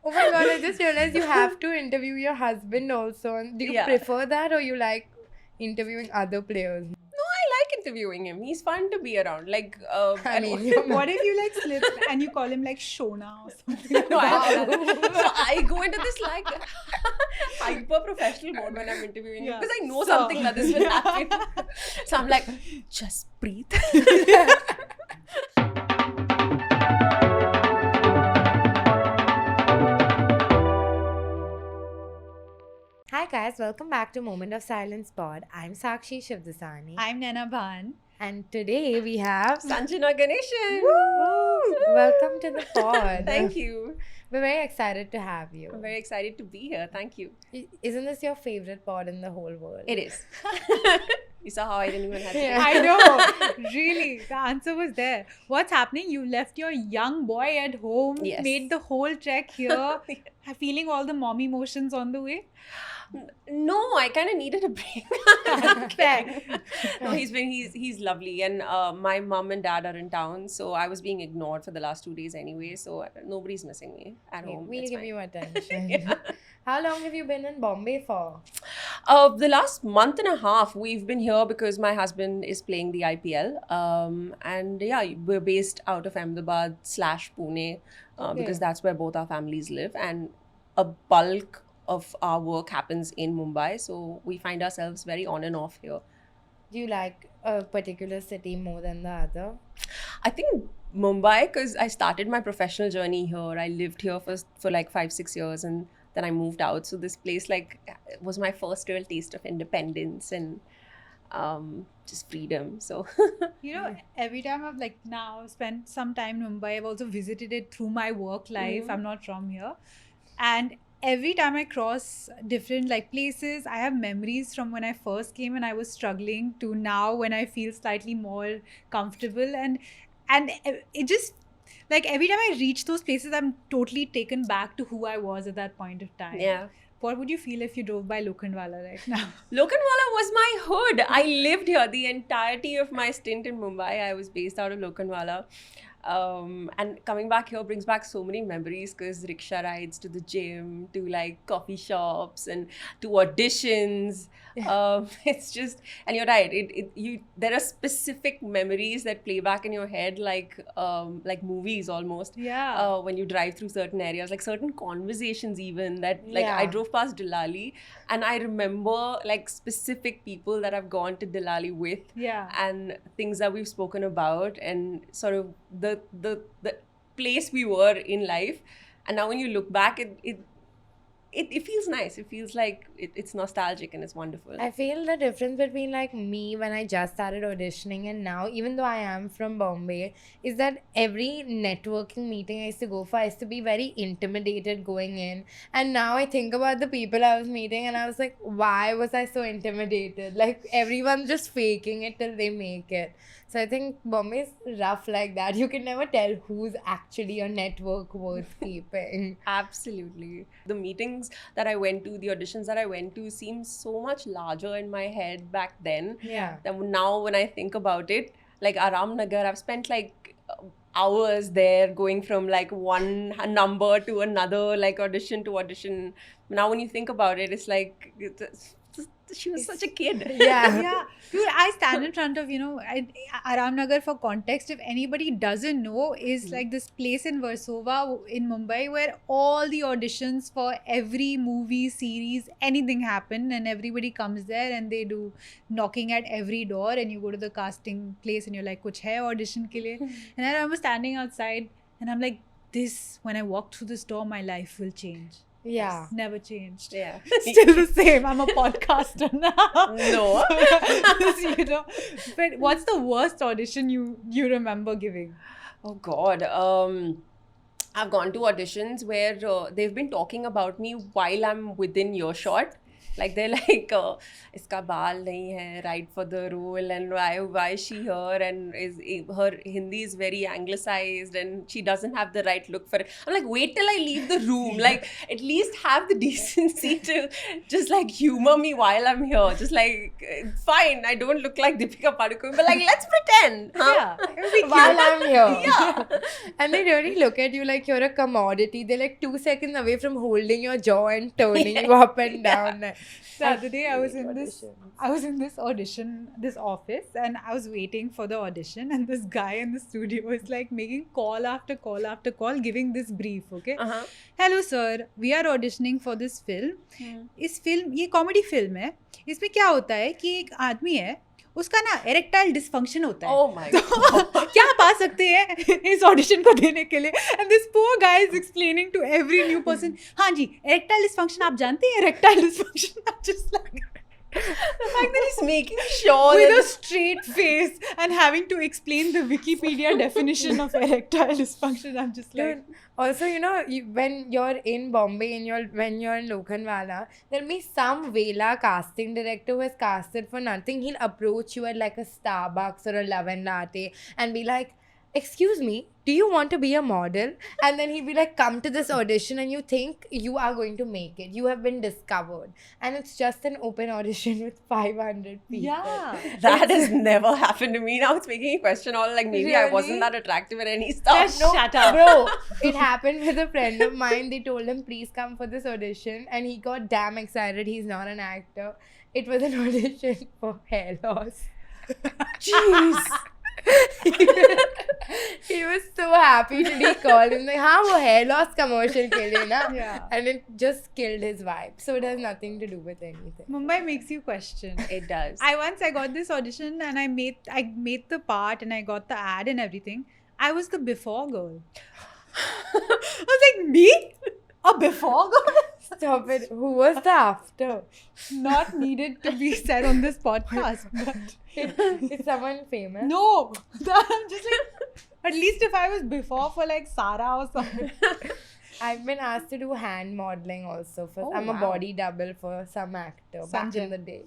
Oh my god, I just realized you have to interview your husband also. Do you prefer that or you like interviewing other players? No, I like interviewing him. He's fun to be around. Like, I and mean, What if you like slip and you call him like Shona or something? no, so I go into this like hyper professional mode when I'm interviewing him Yeah. because I know So- something that this will happen. So I'm like, just breathe. hi guys, welcome back to Moment of Silence Pod. I'm Sakshi Shivdasani. I'm Nana Bhan. And today we have Sanjana Ganeshan. Woo! Welcome to the pod. Thank you. We're very excited to have you. I'm very excited to be here. Thank you. Isn't this your favorite pod in the whole world? It is. You saw how I didn't even have to. Yeah. I know. Really, the answer was there. What's happening? You left your young boy at home, Yes. made the whole trek here, feeling all the mom emotions on the way. No, I kind of needed a break. Fair. No, he's lovely, and my mom and dad are in town, so I was being ignored for the last 2 days anyway. So nobody's missing me at home. We'll It's give fine. you attention. Yeah. How long have you been in Bombay for? The last month and a half, we've been here because my husband is playing the IPL, and yeah, we're based out of Ahmedabad / Pune because that's where both our families live, and a bulk of our work happens in Mumbai, so we find ourselves very on and off here. Do you like a particular city more than the other? I think Mumbai, because I started my professional journey here. I lived here for like 5-6 years, and then I moved out. So this place like was my first real taste of independence and just freedom. So You know, every time I've like now spent some time in Mumbai, I've also visited it through my work life. I'm not from here. And every time I cross different like places, I have memories from when I first came and I was struggling to now when I feel slightly more comfortable. And it just like every time I reach those places, I'm totally taken back to who I was at that point of time. yeah. What would you feel if you drove by Lokhandwala right now? Lokhandwala was my hood. I lived here the entirety of my stint in Mumbai. I was based out of Lokhandwala. And coming back here brings back so many memories because rickshaw rides to the gym, to like coffee shops and to auditions. It's just, and you're right. There are specific memories that play back in your head like movies almost. Yeah. When you drive through certain areas, like certain conversations even that like Yeah. I drove past Delali and I remember like specific people that I've gone to Delali with Yeah. and things that we've spoken about and sort of the place we were in life. And now when you look back, it feels nice. It feels like it's nostalgic and it's wonderful. I feel the difference between like me when I just started auditioning and now, even though I am from Bombay, is that every networking meeting I used to go for, I used to be very intimidated going in. And now I think about the people I was meeting and I was like, why was I so intimidated? Like everyone's just faking it till they make it. So I think Bombay is rough like that. You can never tell who's actually a network worth keeping. Absolutely. The meetings that I went to, the auditions that I went to seemed so much larger in my head back then. Yeah. Than now when I think about it, like Aram Nagar, I've spent like hours there going from like one number to another, like audition to audition. Now when you think about it, it's like she was such a kid. Yeah. Yeah, dude, I stand in front of, Aram Nagar for context. If anybody doesn't know, is like this place in Versova in Mumbai where all the auditions for every movie, series, anything happen, and everybody comes there and they do knocking at every door, and you go to the casting place and you're like, kuch hai audition ke liye? And I remember standing outside and I'm like, this, when I walk through this door, my life will change. Yeah. Never changed. Yeah. Still the same. I'm a podcaster now. No. But what's the worst audition you remember giving? Oh God. I've gone to auditions where they've been talking about me while I'm within earshot. Like they're like, iska baal nahi hai, right for the role, and why is she here, and is her Hindi is very anglicized, and she doesn't have the right look for it. I'm like, wait till I leave the room. Like, at least have the decency to just like humor me while I'm here. Just like, fine, I don't look like Deepika Padukone, but like, let's pretend. Huh? Yeah. While I'm here. Yeah. And they really look at you like you're a commodity. They're like 2 seconds away from holding your jaw and turning you up and down. The other day I was hate in this auditions. audition, this office, and I was waiting for the audition, and this guy in the studio is like making call after call after call, giving this brief, okay? Uh-huh. Hello sir, we are auditioning for this film. इस film, ये comedy film है. इसमें क्या होता है कि एक आदमी है, उसका ना erectile dysfunction होता है. Oh my god. क्या आप आ सकते हैं इस ऑडिशन को देने के लिए? And this poor guy is explaining to every new person, हाँ जी, erectile dysfunction आप जानते हैं? Erectile dysfunction. I'm just like, The fact that he's making sure with that a straight face and having to explain the Wikipedia definition of erectile dysfunction. I'm just like, Dude, also, you know, when you're in Bombay and when you're in Lokhandwala, there'll be some Vela casting director who has casted for nothing. He'll approach you at like a Starbucks or a Love and Latte and be like, excuse me, do you want to be a model? And then he'll be like, come to this audition, and you think you are going to make it. You have been discovered. And it's just an open audition with 500 people. yeah. that has never happened to me. Now it's making me question all, like, maybe I wasn't Really? that attractive at any stuff. Just shut up. Bro, it happened with a friend of mine. They told him, please come for this audition. And he got damn excited. He's not an actor. It was an audition for hair loss. Jeez. He was so happy till he called him like, हाँ वो hair loss commercial के लिए ना. Yeah. And it just killed his vibe. So it has nothing to do with anything. Mumbai makes you question. It does. I got this audition and I made the part and I got the ad and everything. I was the before girl. I was like, me? A before girl? Stop it. Who was the after? Not needed to be said on this podcast. But Is someone famous? no. I'm just like, at least if I was before for like Sara or something. I've been asked to do hand modeling also. Oh, I'm a wow. body double for some actor back Sanjay. in the day.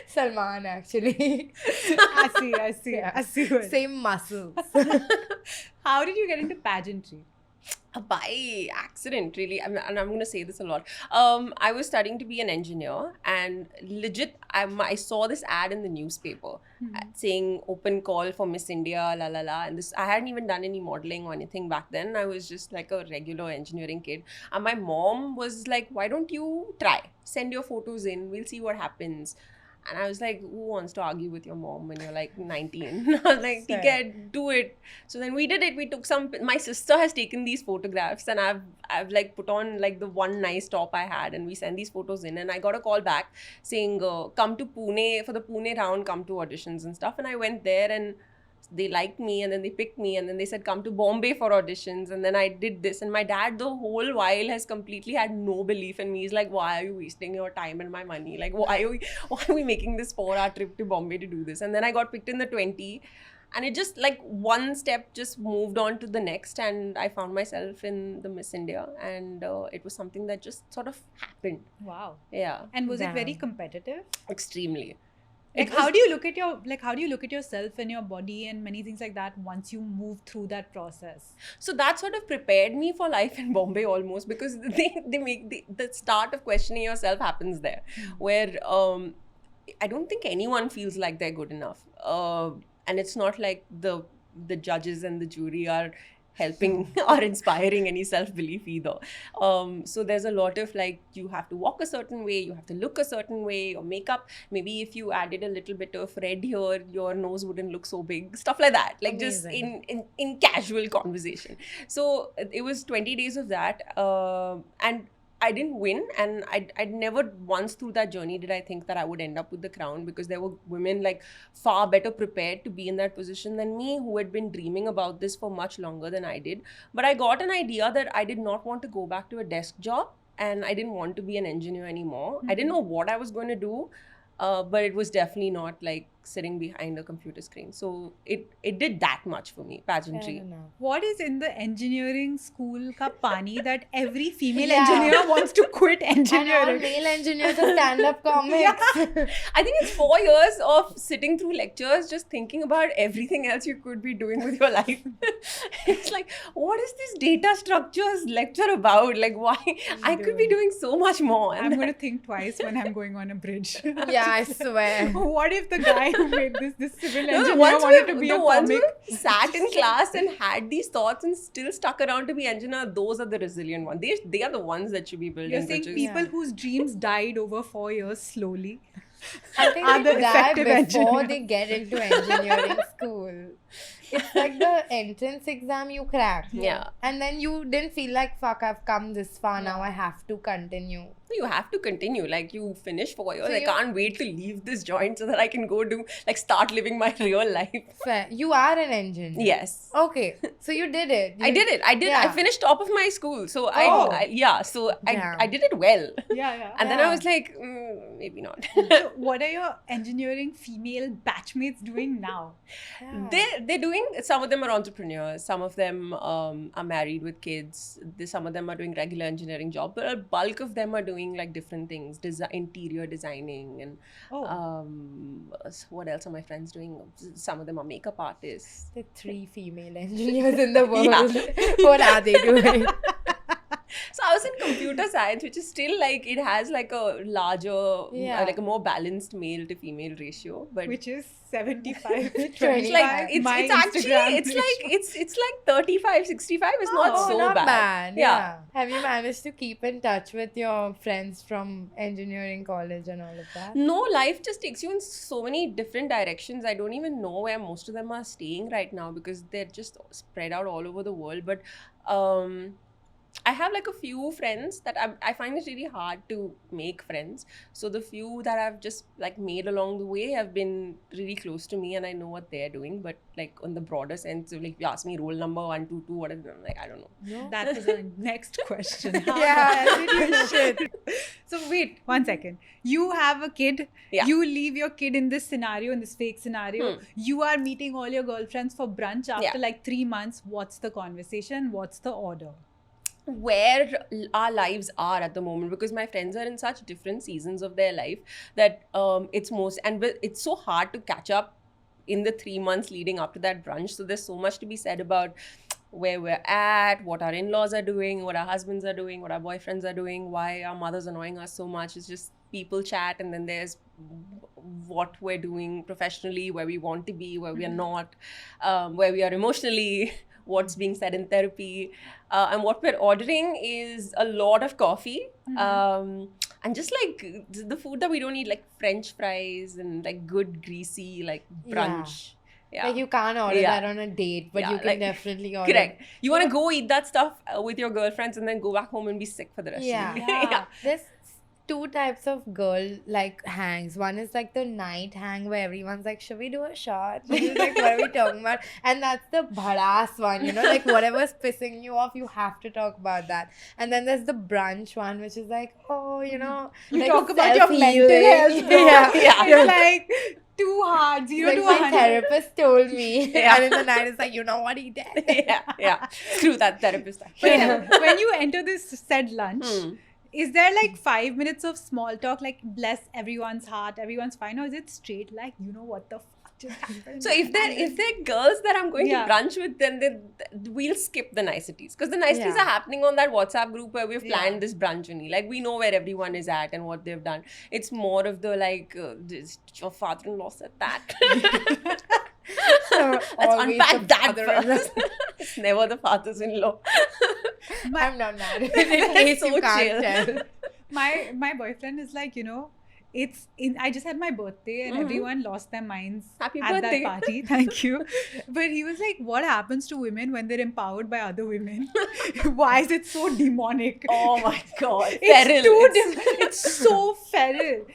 Salman actually. I see. it. Same muscles. How did you get into pageantry? By accident, really. And I'm going to say this a lot. I was studying to be an engineer, and legit, I saw this ad in the newspaper saying open call for Miss India, la la la. And this, I hadn't even done any modeling or anything back then. I was just like a regular engineering kid. And my mom was like, why don't you try? Send your photos in, we'll see what happens. And I was like, who wants to argue with your mom when you're like 19? I was like, Fair. okay, do it. So then we did it. We took some, my sister has taken these photographs, and I've like put on like the one nice top I had, and we sent these photos in, and I got a call back saying, come to Pune, for the Pune round, come to auditions and stuff. And I went there, and they liked me, and then they picked me, and then they said come to Bombay for auditions, and then I did this. And my dad the whole while has completely had no belief in me. He's like, why are you wasting your time and my money? Like, why are we making this 4-hour trip to Bombay to do this? And then I got picked in the 20, and it just like one step just moved on to the next, and I found myself in the Miss India, and it was something that just sort of happened. Wow. Yeah, And was it very Damn. competitive? extremely. Like, how do you look at yourself and your body and many things like that once you move through that process? So that sort of prepared me for life in Bombay almost, because they make the start of questioning yourself happens there, where I don't think anyone feels like they're good enough, and it's not like the judges and the jury are helping or inspiring any self-belief either. So there's a lot of like, you have to walk a certain way, you have to look a certain way, your makeup, maybe if you added a little bit of red here, your nose wouldn't look so big, stuff like that, like Amazing. just in casual conversation. So it was 20 days of that, and I didn't win, and I'd never once through that journey did I think that I would end up with the crown, because there were women like far better prepared to be in that position than me, who had been dreaming about this for much longer than I did. But I got an idea that I did not want to go back to a desk job, and I didn't want to be an engineer anymore. I didn't know what I was going to do, but it was definitely not like sitting behind a computer screen. So it did that much for me, pageantry. Fair enough. What is in the engineering school ka pani that every female Yeah. engineer wants to quit And all engineering? male engineers are stand-up comics. I think it's 4 years of sitting through lectures just thinking about everything else you could be doing with your life. It's like, what is this data structures lecture about? Like, why? I could be doing so much more. I'm going to think twice when I'm going on a bridge. Yeah, I swear. What if the guy who made this civil No, the engineer ones wanted to who- be the a ones comic? who sat in class and had these thoughts and still stuck around to be engineer, those are the resilient ones. They are the ones that should be building You're saying bridges. people Yeah. whose dreams died over 4 years slowly. I think Are they the die effective before engineers. they get into engineering school. It's like the entrance exam you crack. Yeah. And then you didn't feel like, fuck, I've come this far, now I have to continue. You have to continue. Like, you finish 4 years. So I you- can't wait to leave this joint so that I can go do, like, start living my real life. Fair. You are an engineer. Yes. Okay. So you did it. I did it. I did. I Yeah. finished top of my school. So Oh. so Damn. I did it well. Yeah. And then I Yeah. was like, maybe not. So what are your engineering female batchmates doing now? Yeah. They're doing, some of them are entrepreneurs, some of them are married with kids, some of them are doing regular engineering job, but a bulk of them are doing like different things, interior designing, and Oh. what else are my friends doing? Some of them are makeup artists. The 3 female engineers in the world. Yeah. What are they doing? So I was in computer science, which is still like, it has like a larger, Yeah. like a more balanced male to female ratio, but Which is 75 It's 25. it's like it's it's actually Instagram it's ratio. like it's like 35 65 is not Oh, so not bad. Yeah. Have you managed to keep in touch with your friends from engineering college and all of that? No, life just takes you in so many different directions. I don't even know where most of them are staying right now because they're just spread out all over the world. But I have like a few friends that I find it really hard to make friends. So the few that I've just like made along the way have been really close to me and I know what they're doing. But like on the broader sense, if like you ask me roll number 122, what is, I'm like, I don't know. No. That was our next question. How Yeah, the hell did you know? shit. So wait, 1 second. You have a kid. Yeah. You leave your kid in this scenario, in this fake scenario. You are meeting all your girlfriends for brunch after Yeah. like 3 months. What's the conversation? What's the order? Where our lives are at the moment, because my friends are in such different seasons of their life that it's so hard to catch up in the 3 months leading up to that brunch. So there's so much to be said about where we're at, what our in-laws are doing, what our husbands are doing, what our boyfriends are doing, why our mother's annoying us so much. It's just people chat, and then there's what we're doing professionally, where we want to be, where we are not, where we are emotionally, what's being said in therapy, and what we're ordering is a lot of coffee, and just like the food that we don't eat, like French fries and like good greasy like brunch. Yeah. Like you can't order Yeah. that on a date, but Yeah, you can like- definitely order. Correct. You want to go eat that stuff with your girlfriends and then go back home and be sick for the rest Yeah. of the day. Yeah. There's 2 types of girl like hangs. One is like the night hang where everyone's like, should we do a shot? Which is like, what are we talking about? And that's the badass one, you know, like whatever's pissing you off, you have to talk about that. And then there's the brunch one, which is like, oh, you know, You like talk about your mental self-healing. health, bro. Yeah. Yeah. It's like 2 hard, 0 Like to my 100. therapist told me, Yeah. and in the night it's like, you know what he did. yeah. Screw that therapist. When you enter this said lunch, Hmm. is there like 5 minutes of small talk, like bless everyone's heart, everyone's fine, or is it straight like, you know what the fuck just happened? So if they're girls that I'm going Yeah. to brunch with, then we'll skip the niceties, because the niceties Yeah. are happening on that WhatsApp group where we've planned Yeah. this brunch only. Like we know where everyone is at and what they've done. It's more of the like, your father-in-law said that. Let's Always unpack the that father-in-law. first. It's never the fathers-in-law. I'm not married. In case So you can't chill. tell. my boyfriend is like, you know, I just had my birthday and Mhm. everyone lost their minds Happy at birthday. that party. Thank you. But he was like, what happens to women when they're empowered by other women? Why is it so demonic? Oh my god. It's Feral. too it's so feral.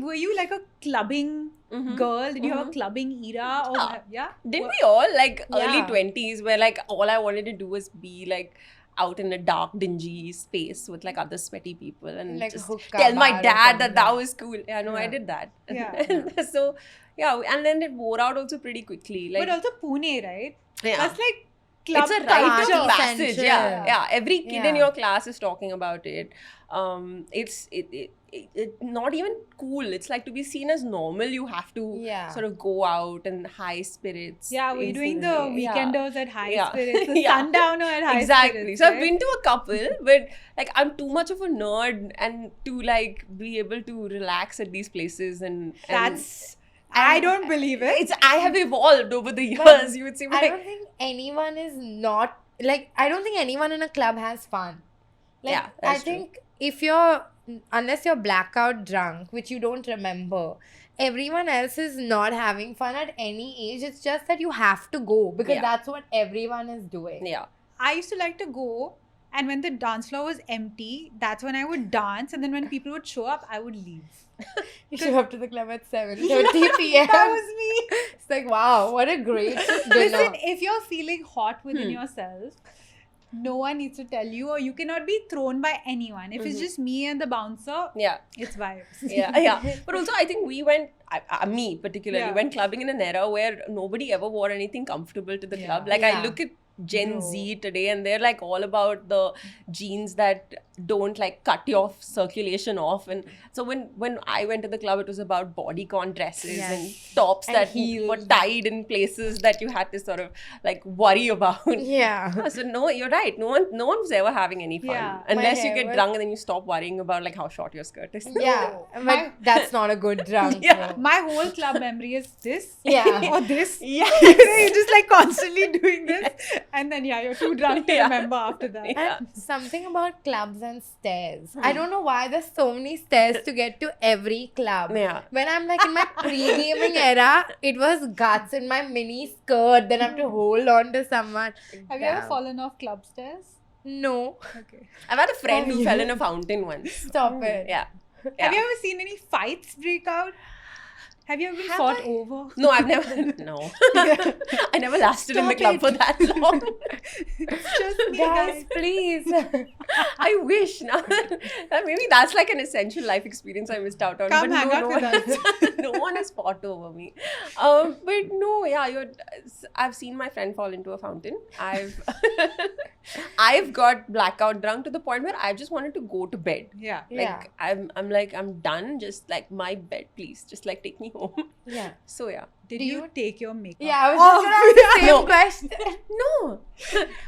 Were you like a clubbing Mhm. girl? Did you have a Mhm. clubbing era? Or Yeah. yeah? Didn't we all, like early Yeah. 20s, where like all I wanted to do was be like out in a dark, dingy space with like other sweaty people and Like just hookah tell my bar or dad that something. was cool. Yeah, no, I Yeah. did that. Yeah. So Yeah, and then it wore out also pretty quickly. Like, But also Pune, right? yeah. That's like club It's a rite of culture. passage. Central. Yeah. Every kid in Yeah. your class is talking about it. It's not even cool. It's like to be seen as normal, you have to Yeah. sort of go out and high spirits. Yeah, we're doing the instantly. Yeah. weekenders at high Yeah. spirits, the Yeah. sundowner at high Exactly. spirits. So I've right? been to a couple, but like I'm too much of a nerd and to like be able to relax at these places and That's. I don't believe it. it's I have evolved over the years. But You would see I like don't think anyone is not like I don't think anyone in a club has fun. Like, Yeah, I that's true. think if you're unless you're blackout drunk, which you don't remember, everyone else is not having fun at any age. It's just that you have to go because Yeah. that's what everyone is doing. yeah. I used to like to go, and when the dance floor was empty, that's when I would dance, and then when people would show up, I would leave. You show up to the club at 7:30 p.m. That was me. It's like, wow, what a great dinner. Listen, if you're feeling hot within Hmm. yourself, no one needs to tell you, or you cannot be thrown by anyone. If it's Mhm. just me and the bouncer, Yeah. it's vibes. Yeah. But also, I think we went, me particularly, Yeah. went clubbing in an era where nobody ever wore anything comfortable to the Yeah. club. Like, Yeah. I look at Gen Bro. Z today and they're like all about the jeans that don't like cut your circulation off. And so when I went to the club, it was about bodycon dresses Yes. and tops And that heels. were tied in places that you had to sort of like worry about. Yeah. So no, you're right. No one was ever having any fun Yeah. unless My you hair get was- drunk and then you stop worrying about like how short your skirt is. Yeah. But My- that's not a good drunk. Yeah. bro. My whole club memory is this. Yeah. Or this. Yeah. You're just like constantly doing this. And then, yeah, you're too drunk to Yeah. remember after that. Yeah. And something about clubs and stairs. Hmm. I don't know why there's so many stairs to get to every club. Yeah. When I'm like in my pre-gaming era, it was guts in my mini skirt. Then I have to hold on to someone. Have you ever Damn. fallen off club stairs? No. Okay. I've had a friend Oh, who you- fell in a fountain once. Stop it. Yeah. Have you ever seen any fights break out? Have you ever been Have fought I? over? No, I've never. No. I never lasted in the Stop club for it. that long. It's just me, Guys, please. I wish. Now maybe that's like an essential life experience I missed out on. Come but hang no, out no with one, no one has fought over me. But no, yeah, I've seen my friend fall into a fountain. I've got blackout drunk to the point where I just wanted to go to bed. Yeah. Like I'm done. Just like my bed, please. Just like take me home. Yeah. So yeah. Did Do you you- take your makeup? Yeah, I was off? just gonna ask the same No. question. No.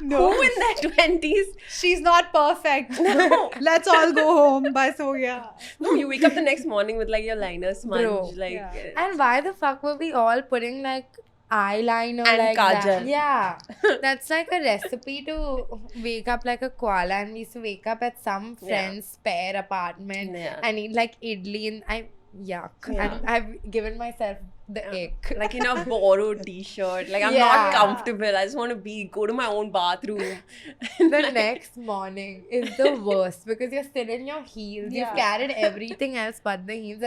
No. Who in their 20s? She's not perfect. No. Let's all go home. But so yeah. No, you wake up the next morning with like your liner smudge. Bro. Like Yeah. And why the fuck were we all putting like eyeliner And like kajal. that? Yeah. That's like a recipe to wake up like a koala, and we used to wake up at some Yeah. friend's spare apartment Yeah. and eat like idli and yuck. Yeah. And I've given myself the ick. Like in a borrowed t-shirt. Like I'm Yeah. not comfortable. I just want to go to my own bathroom. The next morning is the worst because you're still in your heels. Yeah. You've carried everything else but the heels,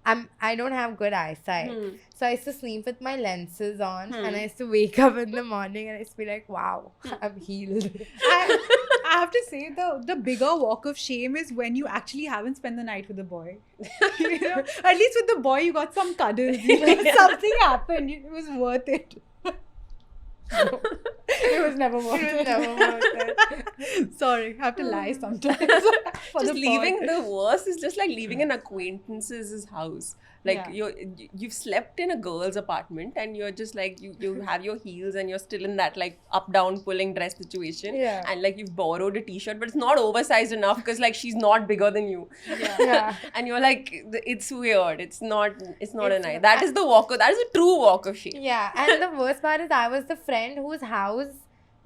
and I don't have good eyesight. Hmm. So I used to sleep with my lenses on, Hmm. and I used to wake up in the morning and I used to be like, wow, I'm healed. I have to say the bigger walk of shame is when you actually haven't spent the night with the boy. You know, at least with the boy you got some cuddles. Yeah. Something happened. It was worth it. It was never worth It was it. never worth Sorry, I have to lie sometimes. For Just the leaving pod. the worst is just like leaving an acquaintance's house. Like Yeah. you've slept in a girl's apartment and you're just like you have your heels and you're still in that like up down pulling dress situation. Yeah. And like you've borrowed a t-shirt but it's not oversized enough because like she's not bigger than you. Yeah. And you're like it's weird. It's not a It's nice. not- That is the that is a true walk of shame. Yeah, and the worst part is I was the friend whose house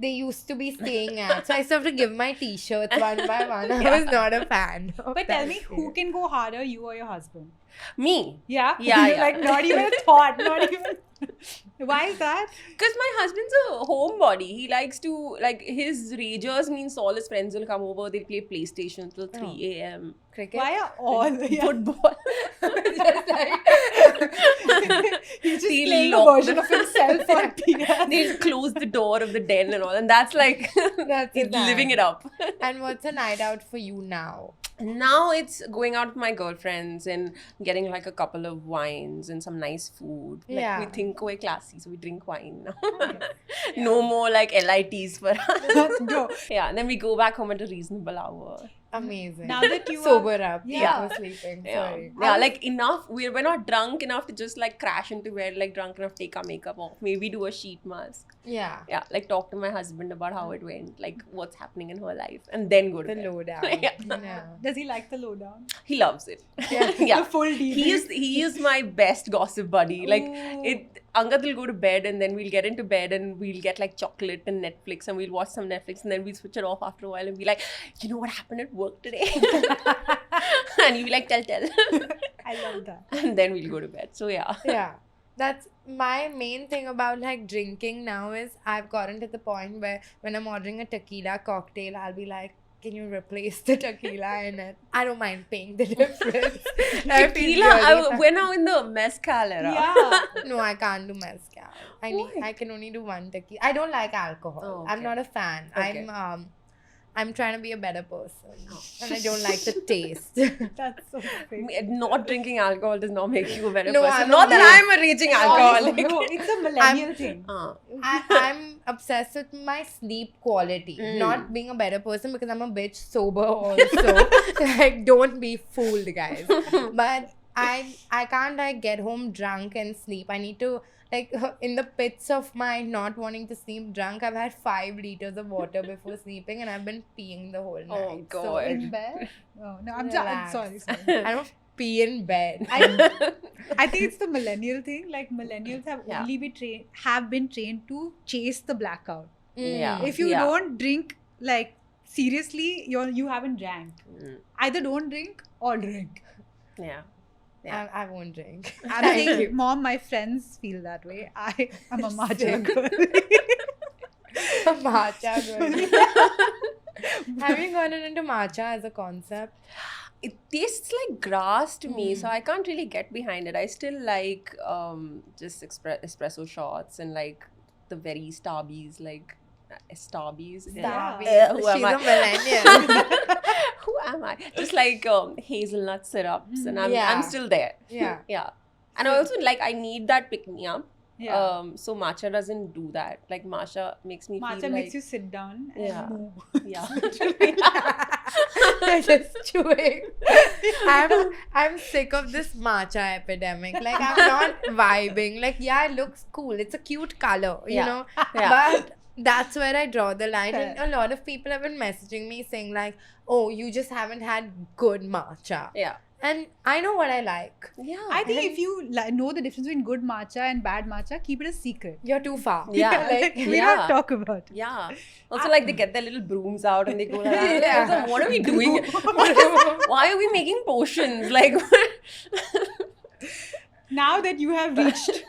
they used to be staying at. So I used to have to give my t-shirts one by one. I was not a fan. of But tell that me, shit. who can go harder, you or your husband? Me. Yeah? Yeah, yeah. Like, not even a thought. Not even. Why is that? Because my husband's a homebody. He likes to, like, his ragers means all his friends will come over. They'll play PlayStation till 3 a.m. Cricket? Why are all. Yeah. Football. Just like, He's just They'll playing a lock version the- of himself on PS. They'll close the door of the den and all. And that's like, That's he's his living vibe. it up. And what's a night out for you now? Now it's going out with my girlfriends and getting like a couple of wines and some nice food. Like Yeah. we think we're classy, so we drink wine now. No more like LITs for us. No. Yeah, and then we go back home at a reasonable hour. Amazing. Now that you sober up, Yeah. before sleeping. Yeah, Sorry. yeah, like enough. We're not drunk enough to just like crash into bed, like drunk enough to take our makeup off. Maybe do a sheet mask. Yeah. Yeah, like talk to my husband about how it went, like what's happening in her life, and then go to The bed. lowdown. Yeah. Yeah. Does he like the lowdown? He loves it. Yeah. Yeah. The full deal. He is my best gossip buddy. Like Ooh. Angad will go to bed and then we'll get into bed and we'll get like chocolate and Netflix and we'll watch some Netflix and then we'll switch it off after a while and be like, you know what happened at work today? And he'll be like, tell. I love that. And then we'll go to bed. So yeah. Yeah. That's my main thing about like drinking now is I've gotten to the point where when I'm ordering a tequila cocktail, I'll be like, can you replace the tequila in it? I don't mind paying the difference. I feel Tequila, really we're now in the mezcal era. Yeah. No, I can't do mezcal. Why? I can only do one tequila. I don't like alcohol. Oh, I'm okay. not a fan. Okay. I'm trying to be a better person, and I don't like the taste. That's so sick. Not drinking alcohol does not make you a better No, person. I'm Not that not. I'm a raging alcoholic. No, it's a millennial thing. I'm obsessed with my sleep quality, Mm. not being a better person because I'm a bitch sober also. Like, don't be fooled, guys. But I can't like get home drunk and sleep. I need to like in the pits of my not wanting to sleep drunk. I've had 5 liters of water before sleeping, and I've been peeing the whole night. Oh, So God. In bed? Oh, no, I'm Relax. sorry. I don't pee in bed. I think it's the millennial thing. Like millennials have Yeah. only been trained to chase the blackout. Yeah. If you Yeah. don't drink, like seriously, you haven't drank. Mm. Either don't drink or drink. Yeah. Yeah. I won't drink. I'm Thank saying, you. Mom, my friends feel that way. I am a matcha Same. girl. Matcha girl. Have you gotten into matcha as a concept? It tastes like grass to me, Mm. so I can't really get behind it. I still like just espresso shots and like the very Starbies, like Starbies. Starbies. Who am She's I? a millennial. Who am I? Just like hazelnut syrups, and I'm Yeah. still there. Yeah. Yeah. And I also like I need that pick me up. Yeah. So matcha doesn't do that. Like matcha makes me Matcha feel makes like you sit down and Yeah. move. yeah. Just chewing. I'm sick of this matcha epidemic. Like I'm not vibing. Like yeah, it looks cool. It's a cute color, you Yeah. know. Yeah. But that's where I draw the line. And Fair. a lot of people have been messaging me saying like, "Oh, you just haven't had good matcha." Yeah. And I know what I like. Yeah. I think if you know the difference between good matcha and bad matcha, keep it a secret. You're too far. Yeah. Like, we Yeah. don't talk about it. Yeah. Also, like they get their little brooms out and they go like, that. Yeah. I was like, what are we doing? Why are we making potions? Like, Now that you have reached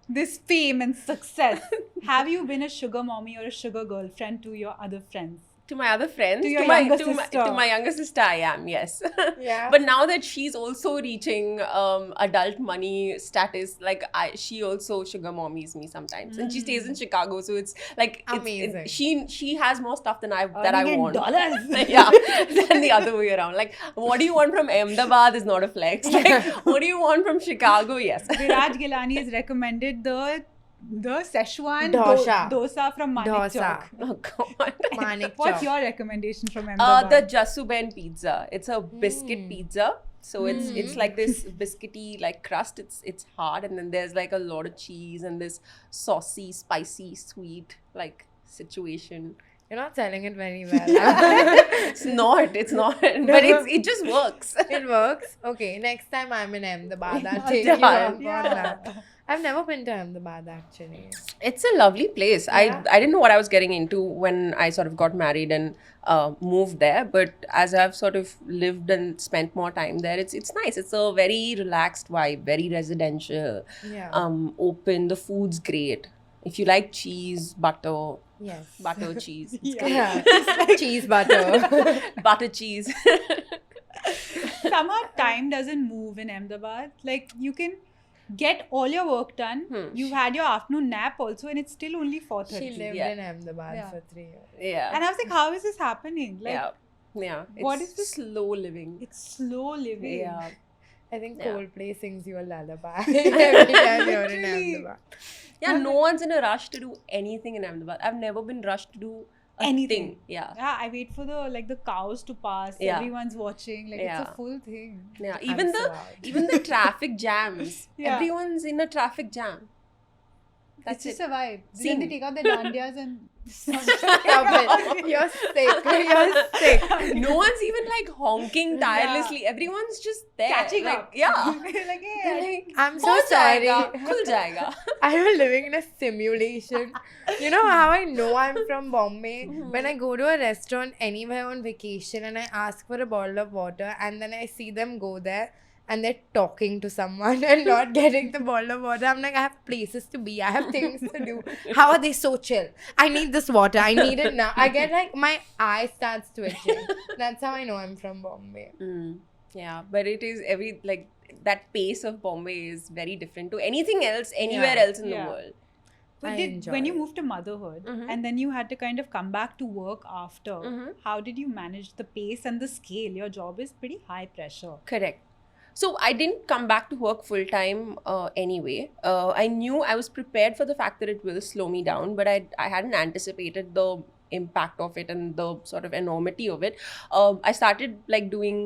this fame and success, have you been a sugar mommy or a sugar girlfriend to your other friends? to my other friends, To your my younger to sister. my younger sister, I am, yes. Yeah. But now that she's also reaching adult money status, like she also sugar mommies me sometimes, and she stays in Chicago, so it's like Amazing. she has more stuff than I Earning in want. dollars. Yeah, than the other way around. Like, what do you want from Ahmedabad is not a flex. Like, what do you want from Chicago? Yes. Viraj Gilani has recommended the Szechuan Dosa. dosa from Manik Dosa. Chowk. Oh God. Manik What's Chowk. your recommendation from The Ahmedabad? Jasuben pizza. It's a biscuit pizza. So it's like this biscuity like crust. It's hard, and then there's like a lot of cheese and this saucy, spicy, sweet like situation. You're not selling it very well. It's not, but it just works. It works. Okay, next time I'm in Ahmedabad, I'll Yeah, take you yeah. up on that. I've never been to Ahmedabad actually. It's a lovely place. Yeah. I didn't know what I was getting into when I sort of got married and moved there. But as I've sort of lived and spent more time there, it's nice. It's a very relaxed vibe, very residential, Yeah. open. The food's great. If you like cheese, butter, Yes. cheese, it's Yeah. Yeah. Cheese butter. great. Butter cheese. Somehow time doesn't move in Ahmedabad. Like you can get all your work done. You've had your afternoon nap also, and it's still only 4:30. She lived Yeah. in Ahmedabad Yeah. for 3 years. Yeah. And I was like, how is this happening? Like, Yeah. Yeah. It's What is this? slow living. It's slow living. Yeah. I think Yeah. Coldplay sings you a lullaby every time you're in Literally. Ahmedabad. Yeah, no one's in a rush to do anything in Ahmedabad. I've never been rushed to do Anything. thing. Yeah. Yeah, I wait for the cows to pass. Yeah. Everyone's watching. Like it's Yeah. a full thing. Yeah. I'm Even so the out. even the traffic jams. Yeah. Everyone's in a traffic jam. It's That's just it. a vibe. Then Scene. they take out their dandias and Stop it. You're sick. You're sick. No one's even like honking tirelessly. Everyone's just there. catching like, up. Yeah. like, They're hey, like, I'm so "हो sorry. जाएगा, खुल जाएगा." I'm living in a simulation. You know how I know I'm from Bombay? When I go to a restaurant anywhere on vacation and I ask for a bottle of water and then I see them go there and they're talking to someone and not getting the bottle of water. I'm like, I have places to be. I have things to do. How are they so chill? I need this water. I need it now. I get like, my eye starts twitching. That's how I know I'm from Bombay. Yeah, but it is like that pace of Bombay is very different to anything else, anywhere Yeah. else in the Yeah. world. But I when enjoy you it. moved to motherhood Mhm. and then you had to kind of come back to work after, Mhm. how did you manage the pace and the scale? Your job is pretty high pressure. Correct. So I didn't come back to work full time anyway. I knew I was prepared for the fact that it will slow me down, but I hadn't anticipated the impact of it and the sort of enormity of it. I started like doing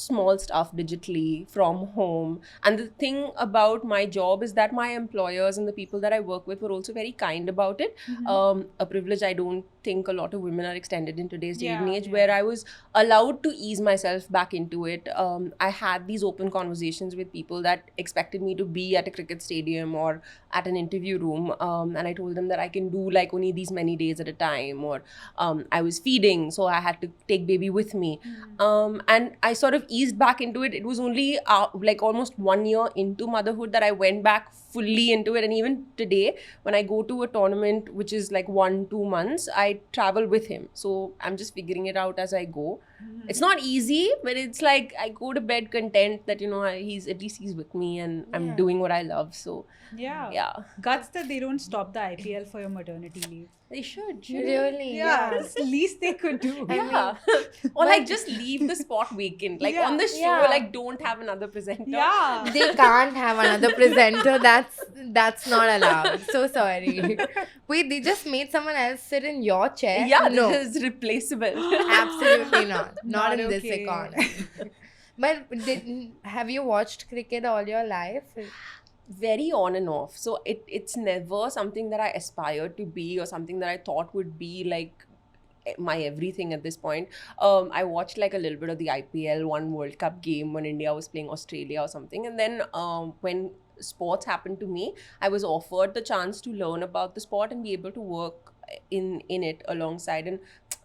small stuff digitally from home, and the thing about my job is that my employers and the people that I work with were also very kind about it. A privilege I don't think a lot of women are extended in today's day and Yeah, age, yeah. where I was allowed to ease myself back into it. I had these open conversations with people that expected me to be at a cricket stadium or at an interview room, and I told them that I can do like only these many days at a time, or I was feeding, so I had to take baby with me. And I sort of eased back into it. It was only like almost 1 year into motherhood that I went back fully into it. And even today, when I go to a tournament, which is like 1-2 months, I travel with him. So I'm just figuring it out as I go. It's not easy, but it's like I go to bed content that, you know, he's at least he's with me and I'm Yeah. doing what I love. So Yeah. yeah, Guts that they don't stop the IPL for your maternity leave. they should. Really? Yeah, that's the least they could do. Yeah. Or like just leave the spot vacant. Like Yeah. on the show, Yeah. like don't have another presenter. Yeah. They can't have another presenter. That's not allowed. So sorry. Wait, they just made someone else sit in your chair? Yeah, no, this is replaceable. absolutely not. Not Not in this okay. economy. But have you watched cricket all your life? Very on and off. So it's never something that I aspired to be or something that I thought would be like my everything at this point. I watched like a little bit of the IPL, one World Cup game when India was playing Australia or something. And then when sports happened to me, I was offered the chance to learn about the sport and be able to work in it alongside. And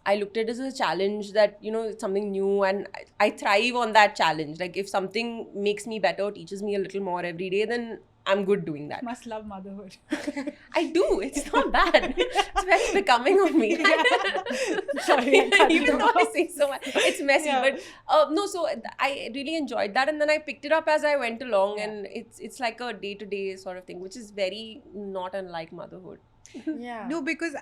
I looked at it as a challenge that, you know, it's something new, and I thrive on that challenge. Like if something makes me better, teaches me a little more every day, then I'm good doing that. Must love motherhood. I do. It's not bad. It's very becoming of me. Sorry, I cut Even you though I off. say so much, it's messy. Yeah. But no, so I really enjoyed that, and then I picked it up as I went along, Yeah. and it's like a day-to-day sort of thing, which is very not unlike motherhood. Yeah. No, because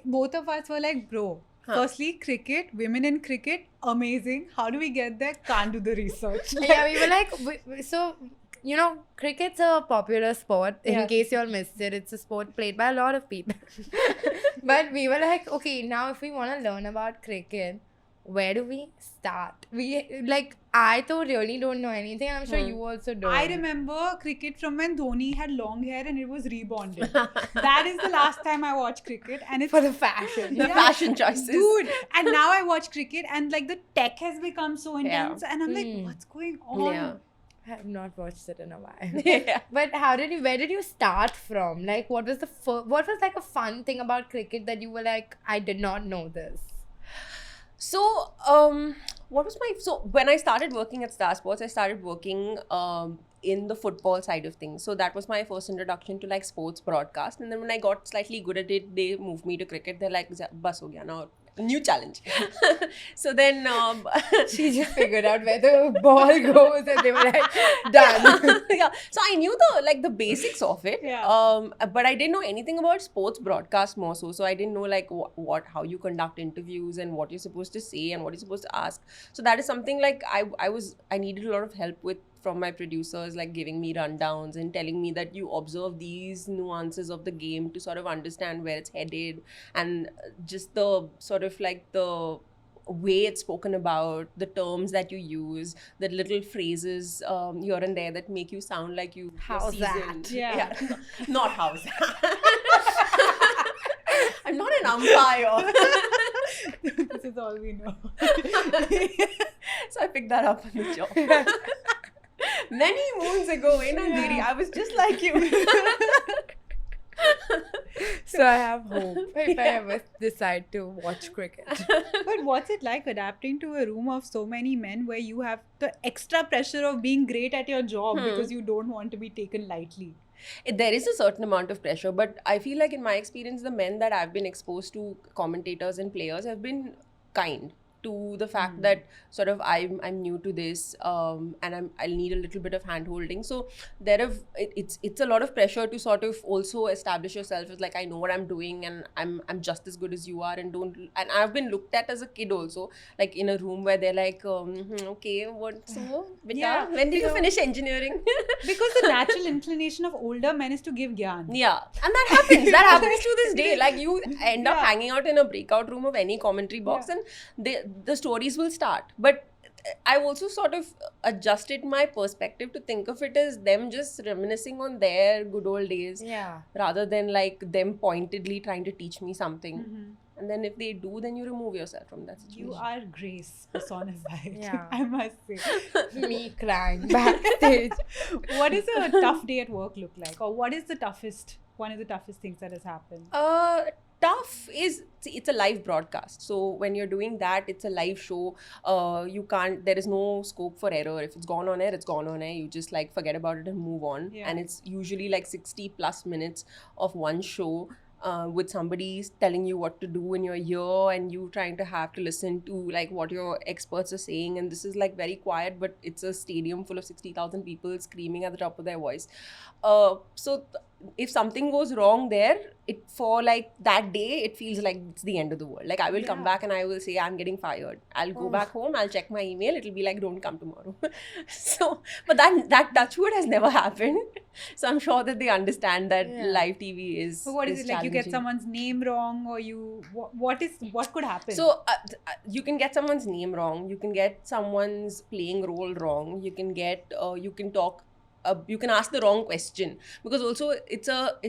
both of us were like, bro, Huh. firstly, cricket, women in cricket, amazing. How do we get there? Can't do the research. Yeah, we were like, so, you know, cricket's a popular sport. In Yeah. case you all missed it, it's a sport played by a lot of people. But we were like, okay, now if we want to learn about cricket, where do we start? I too really don't know anything. I'm sure you also don't. I remember cricket from when Dhoni had long hair and it was rebonded. That is the last time I watched cricket, and it's For the fashion. The Yeah. fashion choices. dude. And now I watch cricket, and like the tech has become so intense, and I'm like, Mm. what's going on? Yeah. I have not watched it in a while. Yeah. But where did you start from? Like, what was what was like a fun thing about cricket that you were like, I did not know this? So, when I started working at Star Sports, I started working in the football side of things. So that was my first introduction to like sports broadcast. And then when I got slightly good at it, they moved me to cricket. They're like, bus ho gaya now. new challenge. So then She just figured out where the ball goes and they were like, done. yeah, so I knew the basics of it. Yeah. But I didn't know anything about sports broadcast more so I didn't know like what how you conduct interviews and what you're supposed to say and what you're supposed to ask. So that is something like I needed a lot of help with from my producers, like giving me rundowns and telling me that you observe these nuances of the game to sort of understand where it's headed, and just the sort of like the way it's spoken about, the terms that you use, the little phrases here and there that make you sound like you're How's seasoned. that? Yeah. Not how's that. I'm not an umpire. This is all we know. So I picked that up on the job. Many moons ago in Andheri, I was just like you. So I have hope if I ever decide to watch cricket. But what's it like adapting to a room of so many men where you have the extra pressure of being great at your job because you don't want to be taken lightly? There is a certain amount of pressure, but I feel like in my experience, the men that I've been exposed to, commentators and players, have been kind to the fact that sort of I'm new to this, and I'll need a little bit of hand holding. So it's a lot of pressure to sort of also establish yourself as like, I know what I'm doing and I'm just as good as you are, and I've been looked at as a kid also, like in a room where they're like, okay, what so beta, Yeah, when did you finish engineering? Because the natural inclination of older men is to give gyan. Yeah, and that happens. That happens to this day. Like you end up Yeah. hanging out in a breakout room of any commentary box, Yeah. and the stories will start. But I've also sort of adjusted my perspective to think of it as them just reminiscing on their good old days, Yeah. rather than like them pointedly trying to teach me something. Mhm. And then if they do, then you remove yourself from that situation. You are grace personified. Yeah. I must say. Me crying backstage. What does a tough day at work look like? Or what is one of the toughest things that has happened? Tough is, it's a live broadcast, so when you're doing that, it's a live show. There is no scope for error. If it's gone on air, it's gone on air. You just like forget about it and move on. Yeah. And it's usually like 60 plus minutes of one show, with somebody telling you what to do in your ear, and you trying to have to listen to like what your experts are saying. And this is like very quiet, but it's a stadium full of 60,000 people screaming at the top of their voice. If something goes wrong there, for like that day, it feels like it's the end of the world. Like I will come Yeah. back and I will say I'm getting fired. I'll go back home, I'll check my email, it'll be like, don't come tomorrow. So, but that touchwood has never happened. So I'm sure that they understand that Yeah. live TV is. So what is it like? You get challenging. someone's name wrong, or what could happen? So you can get someone's name wrong. You can get someone's playing role wrong. You can get you can talk. You can ask the wrong question, because also it's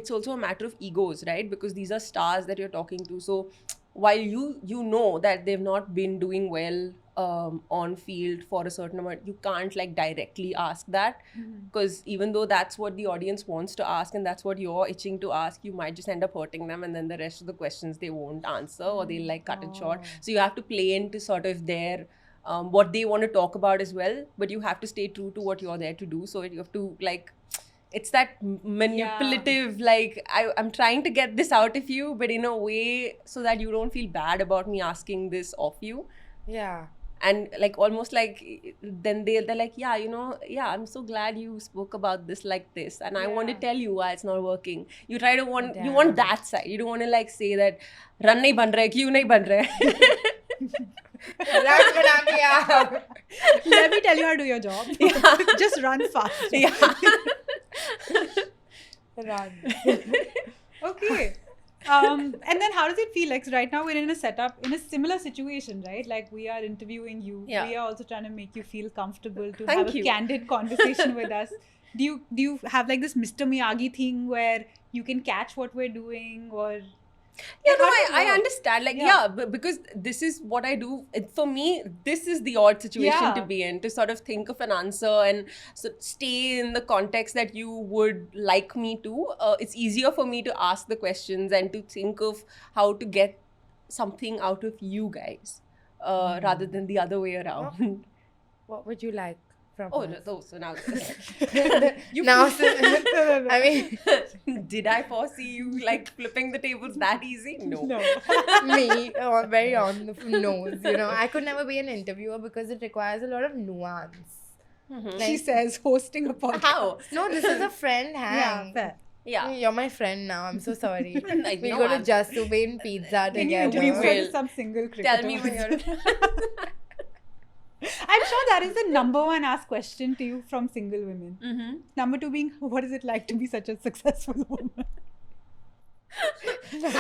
also a matter of egos, right? Because these are stars that you're talking to. So while you know that they've not been doing well on field for a certain amount, you can't like directly ask that, because even though that's what the audience wants to ask and that's what you're itching to ask, you might just end up hurting them, and then the rest of the questions they won't answer, or they'll like cut it short. So you have to play into sort of their what they want to talk about as well, but you have to stay true to what you're there to do. So you have to like, it's that manipulative, like I'm trying to get this out of you, but in a way so that you don't feel bad about me asking this of you. Yeah. And like almost like then they're like, yeah, I'm so glad you spoke about this like this, and I want to Yeah. tell you why it's not working. You try to you Damn. want that side. You don't want to like say that run nahi ban raha hai, kyun nahi ban raha hai. Run bana diya. Let me tell you how to do your job. Yeah. Just run fast. Yeah. Run. Okay. And then how does it feel? Like right now we're in a similar situation, right? Like we are interviewing you. Yeah. We are also trying to make you feel comfortable to Thank have you. a candid conversation with us. Do you have like this Mr. Miyagi thing where you can catch what we're doing, or Yeah, like, no, how does it I work? understand. Like, Yeah. yeah, because this is what I do. For me, this is the odd situation to Yeah. be in, to sort of think of an answer and stay in the context that you would like me to. It's easier for me to ask the questions and to think of how to get something out of you guys, rather than the other way around. What would you like from Oh, us. no, so now you Now, I mean, did I foresee you like flipping the tables that easy? No. me, very on the nose, you know. I could never be an interviewer because it requires a lot of nuance. She says hosting a podcast. How? No, this is a friend hang. Yeah, fair. Yeah. You're my friend now. I'm so sorry. Like, We'll no, go to I'm- Just Ubain Pizza Can you together. We introduce her to will. some single cricketers? Tell me when you're. I'm sure that is the number one asked question to you from single women. Mm-hmm. Number two being, what is it like to be such a successful woman? Surprisingly,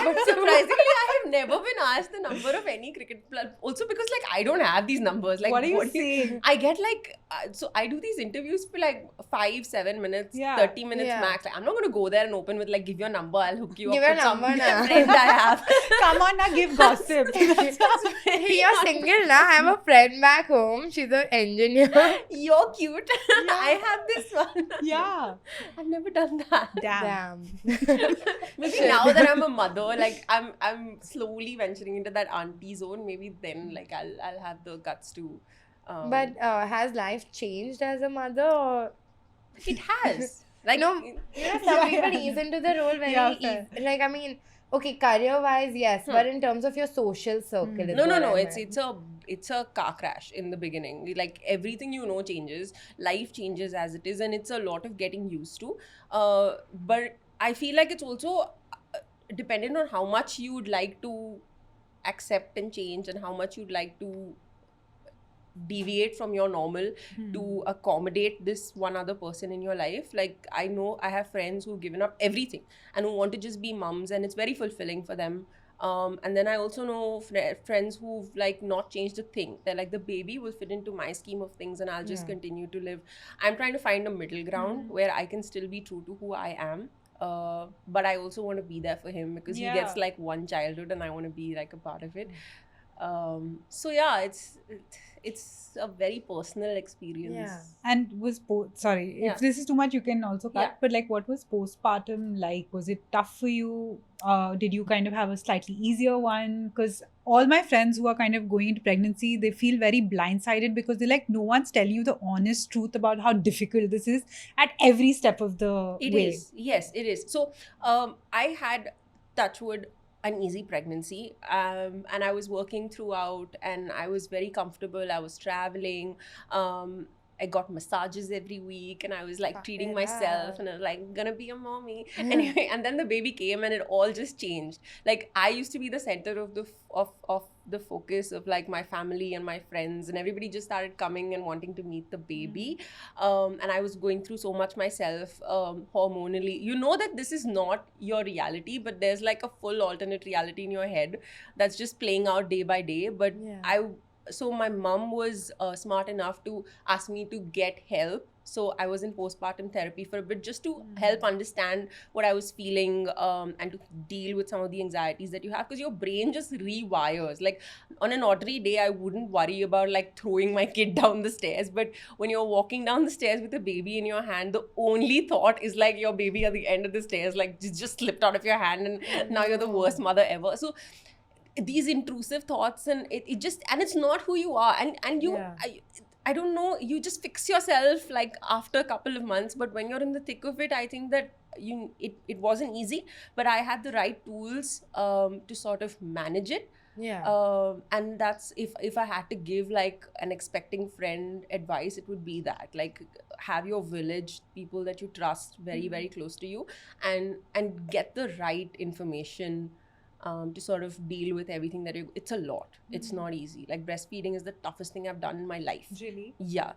I have never been asked the number of any cricket player. Also because like I don't have these numbers. Like What are you saying? I get like so I do these interviews for like 5-7 minutes, Yeah. 30 minutes Yeah. max. Like, I'm not gonna go there and open with like give your number. I'll hook you Give up your with some number na. friend I have. Come on now, give gossip. Hey, you're single now. I have a friend back home. She's an engineer. You're cute. I have this one. Yeah. I've never done that. Damn. Maybe now that I'm a mother, like I'm slowly venturing into that auntie zone. Maybe then like I'll have the guts to. But has life changed as a mother? Or it has. Like no, you know, some people ease into the role very Yeah, fair. like, I mean, okay, career-wise, yes, but in terms of your social circle, is no, what I it's meant. it's a car crash in the beginning. Like everything you know changes, life changes as it is, and it's a lot of getting used to. But I feel like it's also dependent on how much you'd like to accept and change, and how much you'd like to deviate from your normal to accommodate this one other person in your life. Like I know I have friends who've given up everything and who want to just be mums, and it's very fulfilling for them. And then I also know friends who've like not changed a thing. They're like, the baby will fit into my scheme of things and I'll just continue to live. I'm trying to find a middle ground where I can still be true to who I am. But I also want to be there for him because he gets like one childhood and I want to be like a part of it. So yeah, it's a very personal experience. Yeah. And was sorry, Yeah. if this is too much, you can also cut. Yeah. But like, what was postpartum like? Was it tough for you? Did you kind of have a slightly easier one? Because all my friends who are kind of going into pregnancy, they feel very blindsided because they're like, no one's telling you the honest truth about how difficult this is at every step of the It way. is. Yes, it is. So I had, touchwood, an easy pregnancy, and I was working throughout, and I was very comfortable. I was traveling. I got massages every week, and I was like Fuck treating it myself, up. and I was like gonna be a mommy. Anyway, and then the baby came, and it all just changed. Like I used to be the center of the focus of like my family and my friends, and everybody just started coming and wanting to meet the baby. And I was going through so much myself, hormonally. You know that this is not your reality, but there's like a full alternate reality in your head that's just playing out day by day. But Yeah. so my mom was smart enough to ask me to get help. So I was in postpartum therapy for a bit just to help understand what I was feeling, and to deal with some of the anxieties that you have, because your brain just rewires. Like on an ordinary day, I wouldn't worry about like throwing my kid down the stairs, but when you're walking down the stairs with a baby in your hand, the only thought is like your baby at the end of the stairs like just slipped out of your hand, and now you're the worst mother ever. So these intrusive thoughts, and it just, and it's not who you are, and you Yeah. I don't know, you just fix yourself like after a couple of months, but when you're in the thick of it, I think that it wasn't easy, but I had the right tools to sort of manage it. Yeah. And that's, if I had to give like an expecting friend advice, it would be that, like, have your village, people that you trust very very close to you, and get the right information to sort of deal with everything that it's a lot. It's not easy. Like breastfeeding is the toughest thing I've done in my life. Really? Yeah.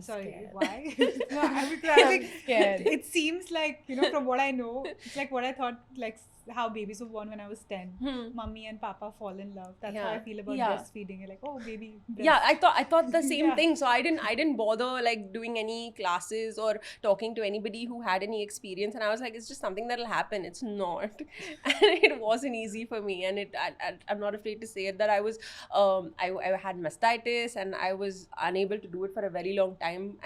Sorry, scared. why? No, I think scared. it seems like, you know, from what I know, it's like what I thought, like how babies were born when I was 10. Mummy and Papa fall in love. That's how I Yeah. feel about Yeah. breastfeeding. You're like, oh, baby. Yeah, I thought the same Yeah. thing. So I didn't bother like doing any classes or talking to anybody who had any experience, and I was like, it's just something that'll happen. It's not. And it wasn't easy for me, and I'm not afraid to say it, that I was I had mastitis, and I was unable to do it for a very long time,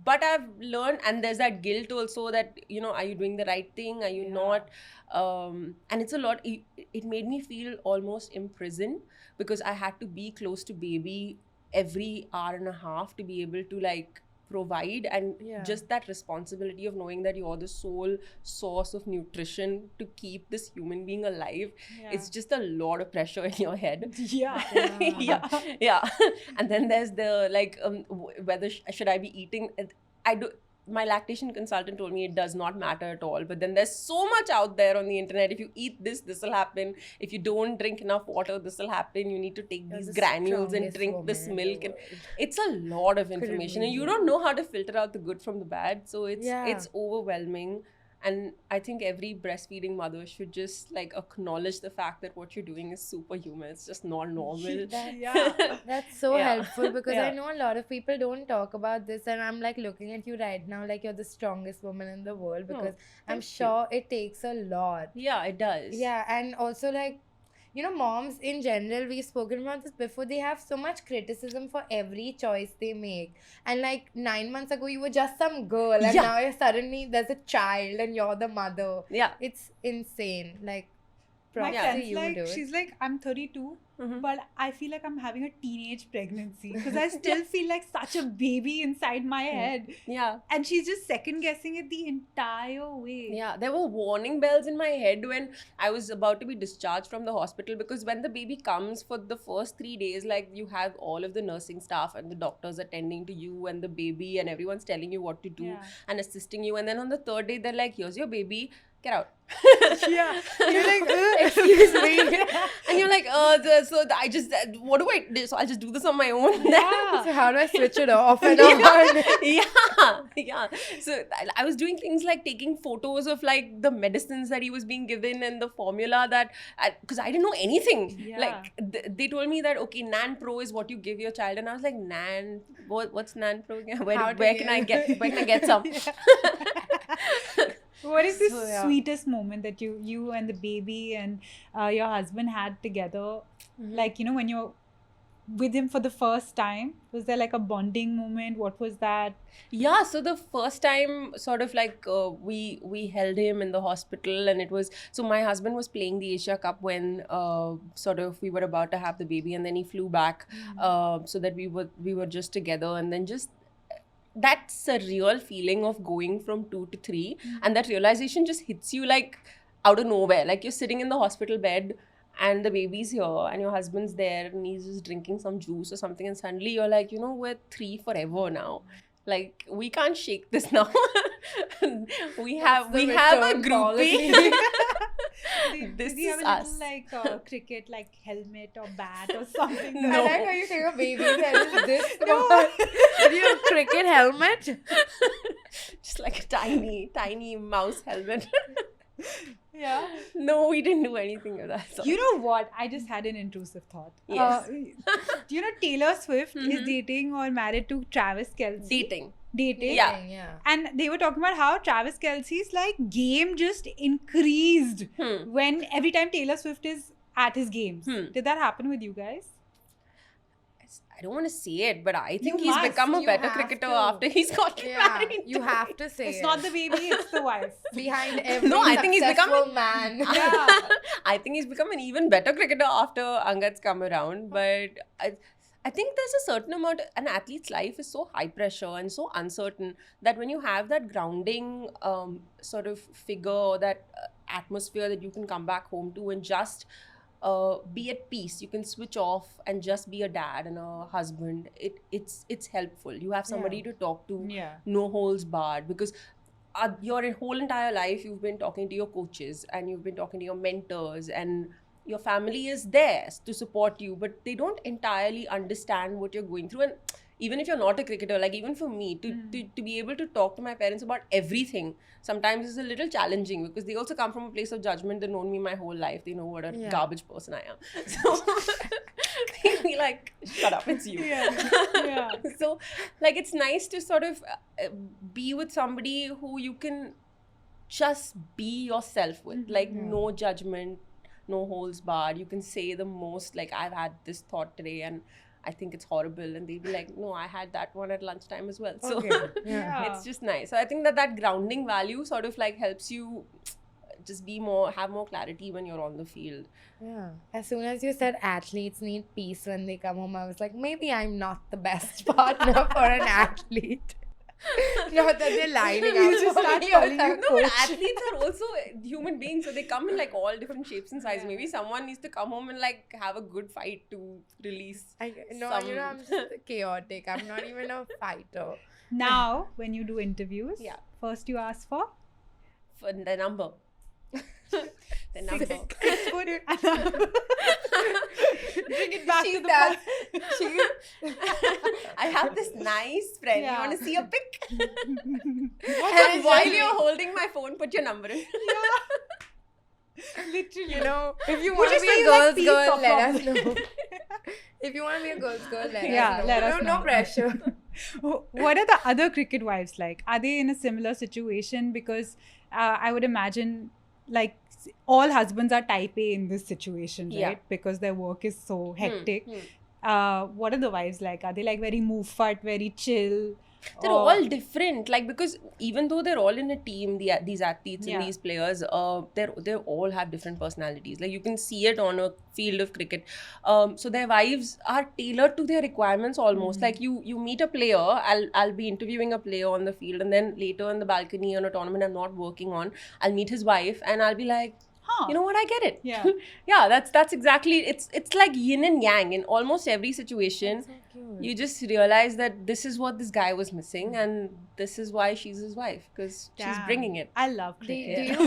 but I've learned, and there's that guilt also that, you know, are you doing the right thing, are you not, and it's a lot. It made me feel almost imprisoned, because I had to be close to baby every hour and a half to be able to like provide, and Yeah. just that responsibility of knowing that you're the sole source of nutrition to keep this human being alive. It's just a lot of pressure in your head. Yeah. Yeah. And then there's the like whether should I be eating, I do. My lactation consultant told me it does not matter at all, but then there's so much out there on the internet. If you eat this will happen. If you don't drink enough water, this will happen. You need to take You're these the granules and strongest drink woman this in the milk, and world. it's a lot of information, and you believe don't know how to filter out the good from the bad, so it's Yeah. overwhelming. And I think every breastfeeding mother should just like acknowledge the fact that what you're doing is superhuman. It's just not normal. That's so Yeah. helpful because I Yeah. know a lot of people don't talk about this, and I'm like looking at you right now like you're the strongest woman in the world because I'm thank you. sure it takes a lot. Yeah, it does. Yeah, and also like, you know, moms in general, we've spoken about this before, they have so much criticism for every choice they make. And like 9 months ago, you were just some girl, and Yeah. now you're suddenly there's a child and you're the mother. Yeah. It's insane. Like, My props to friend's you, like, dude. she's like, I'm 32, Mhm. but I feel like I'm having a teenage pregnancy because I still feel like such a baby inside my head. Yeah. And she's just second guessing it the entire way. Yeah, there were warning bells in my head when I was about to be discharged from the hospital, because when the baby comes for the first 3 days, like you have all of the nursing staff and the doctors attending to you and the baby, and everyone's telling you what to do Yeah. and assisting you. And then on the third day, they're like, here's your baby, get out. Yeah. You're like, Excuse me. And you're like, I just, what do I do? So I'll just do this on my own. Yeah. So how do I switch it off and on? Yeah. So I was doing things like taking photos of like the medicines that he was being given and the formula that, because I didn't know anything. Yeah. Like they told me that, okay, Nan Pro is what you give your child, and I was like, Nan, what's Nan Pro? Where can I get some? What is this So, yeah. sweetest moment that you and the baby and your husband had together? Like, you know, when you're with him for the first time, was there like a bonding moment? What was that? Yeah, so the first time, sort of like we held him in the hospital, and it was, so my husband was playing the Asia Cup when sort of we were about to have the baby, and then he flew back so that we were just together, and then just that surreal feeling of going from 2 to 3, and that realization just hits you like out of nowhere. Like you're sitting in the hospital bed and the baby's here and your husband's there and he's just drinking some juice or something, and suddenly you're like, you know, we're 3 forever now. Like we can't shake this now. we have a return policy. groupie. Did This you have is a us. little like cricket like helmet or bat or something? No. I like how you take a baby's head is this No. small. Did you have a cricket helmet? Just like a tiny mouse helmet. Yeah. No, we didn't do anything of that sort. You know what? I just had an intrusive thought. Yes. Do you know Taylor Swift is dating or married to Travis Kelce? Dating. Dating. Yeah. Yeah. And they were talking about how Travis Kelce's like game just increased when every time Taylor Swift is at his games. Did that happen with you guys? I don't want to say it, but I think You he's must. become a You better have cricketer to. after he's got Yeah, married. you have to say It's it. not the baby, it's the wife. Behind every No, I think he's become successful man. Yeah. I think he's become an even better cricketer after Angad's come around. But I think there's a certain amount, an athlete's life is so high pressure and so uncertain that when you have that grounding sort of figure or that atmosphere that you can come back home to and just be at peace, you can switch off and just be a dad and a husband. It's helpful. You have somebody to talk to, Yeah. no holes barred, because your whole entire life you've been talking to your coaches and you've been talking to your mentors, and your family is there to support you, but they don't entirely understand what you're going through. And even if you're not a cricketer, like even for me to be able to talk to my parents about everything sometimes is a little challenging, because they also come from a place of judgment. They've known me my whole life. They know what a Yeah. garbage person I am. So they'll be like, shut up, it's you. Yeah. So like it's nice to sort of be with somebody who you can just be yourself with, like no judgment, no holes barred. You can say the most, like, I've had this thought today and I think it's horrible, and they'll be like, no, I had that one at lunchtime as well. So Okay. Yeah. Yeah. it's just nice. So I think that grounding value sort of like helps you just have more clarity when you're on the field. Yeah. As soon as you said athletes need peace when they come home, I was like, maybe I'm not the best partner for an athlete. Not that they're lining You up just for start me calling or you some No, but coach. athletes are also human beings, so they come in like all different shapes and sizes. Yeah. Maybe someone needs to come home and like have a good fight to release. No, some- I'm just chaotic. I'm not even a fighter. Now, when you do interviews, Yeah. first you ask for For the number. The number. 6 foot. Bring it back She to the does. point. I have this nice friend. Yeah. You want to see a pic? And And while it's you're holding my phone, put your number in. Literally. You know, if you Would want you to be say a you like girl's peace girl, or let us problem? know. If you want to be a girl's girl, let Yeah, us know. let us No know. pressure. What are the other cricket wives like? Are they in a similar situation? Because I would imagine like all husbands are type A in this situation, right? Yeah. Because their work is so hectic. Hmm. What are the wives like? Are they like very move-fat, very chill? They're Or- all different, like, because even though they're all in a team, these athletes Yeah. and these players, they all have different personalities. Like, you can see it on a field of cricket. So their wives are tailored to their requirements almost. Like, you meet a player, I'll be interviewing a player on the field, and then later in the balcony on a tournament I'm not working on, I'll meet his wife and I'll be like, Huh. you know what, I get it. Yeah. Yeah, that's exactly, it's like yin and yang in almost every situation. So cute. You just realize that this is what this guy was missing, and this is why she's his wife, because she's Damn. bringing it. I love Do, cricket.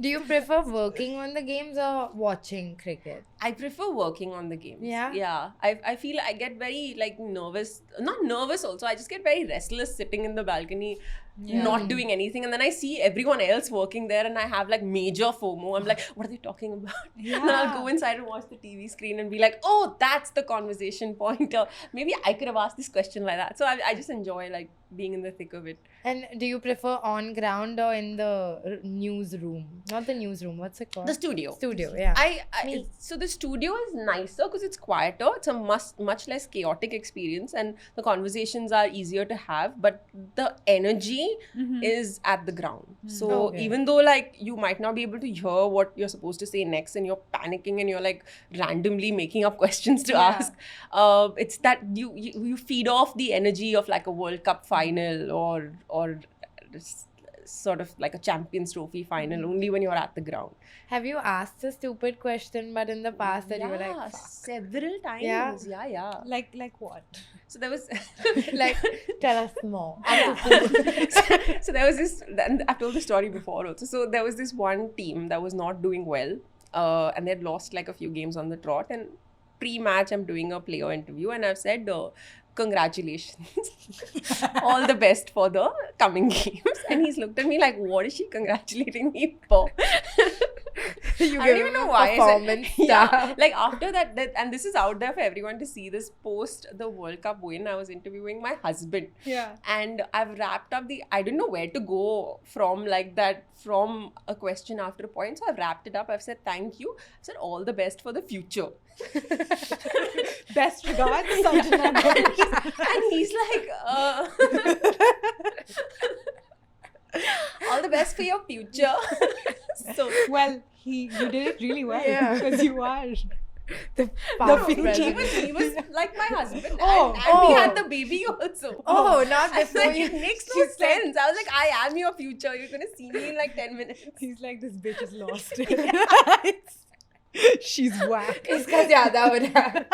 do you prefer working on the games or watching cricket? I prefer working on the games. Yeah? Yeah. I feel I get very like nervous. Not nervous also. I just get very restless sitting in the balcony, Yeah. not doing anything. And then I see everyone else working there and I have like major FOMO. I'm like, what are they talking about? And then I'll go inside and watch the TV screen and be like, oh, that's the conversation point. Or maybe I could have asked this question like that. So I just enjoy like being in the thick of it. And do you prefer on ground or in the newsroom? Not the newsroom. What's it called? The studio. Studio. Yeah. Me. So the studio is nicer because it's quieter. It's a much less chaotic experience, and the conversations are easier to have. But the energy is at the ground. So Okay. even though like you might not be able to hear what you're supposed to say next, and you're panicking and you're like randomly making up questions to Yeah. ask, it's that you feed off the energy of like a World Cup final or sort of like a Champions Trophy final only when you're at the ground. Have you asked a stupid question, but in the past that you were like, fuck. several times. Yeah? Yeah. Like what? So there was Like, tell us more. so there was this, and I've told the story before also. So there was this one team that was not doing well, and they'd lost like a few games on the trot. And pre-match, I'm doing a player interview, and I've said, congratulations, all the best for the coming games. And he's looked at me like, what is she congratulating me for? You I give don't even him know a why. I said- performance yeah, star. like after that, and this is out there for everyone to see. This post the World Cup win, I was interviewing my husband, Yeah. and I've wrapped up I didn't know where to go from like that, from a question after a point. So I've wrapped it up. I've said thank you. I said all the best for the future. Best regards, Sanjana Ghosh. And he's like, all the best for your future. So Well, you did it really well Yeah. because you are. The future. he was like my husband, Oh, and we oh. had the baby also. Oh, not I before said, you. it makes no sense. I was like, I am your future. You're gonna see me in like 10 minutes. He's like, this bitch is lost. She's whack. इसका ज़्यादा हो रहा है.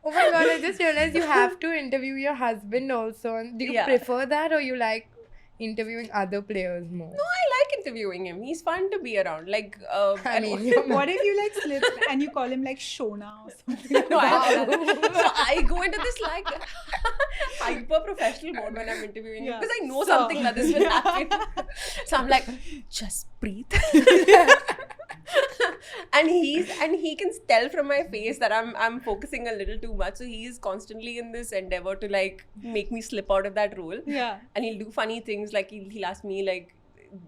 Oh my god, I just realized you have to interview your husband also. And do you Yeah. prefer that or you like interviewing other players more? No, I like interviewing him. He's fun to be around. Like, I and- mean, you're What if you like slip and you call him like Shona or something? No, Wow. so I go into this like hyper professional mode when I'm interviewing him Yeah. because I know So- something that this will happen. So I'm like, just breathe. and he can tell from my face that I'm focusing a little too much. So he's constantly in this endeavor to like make me slip out of that role. Yeah. And he'll do funny things like he'll ask me like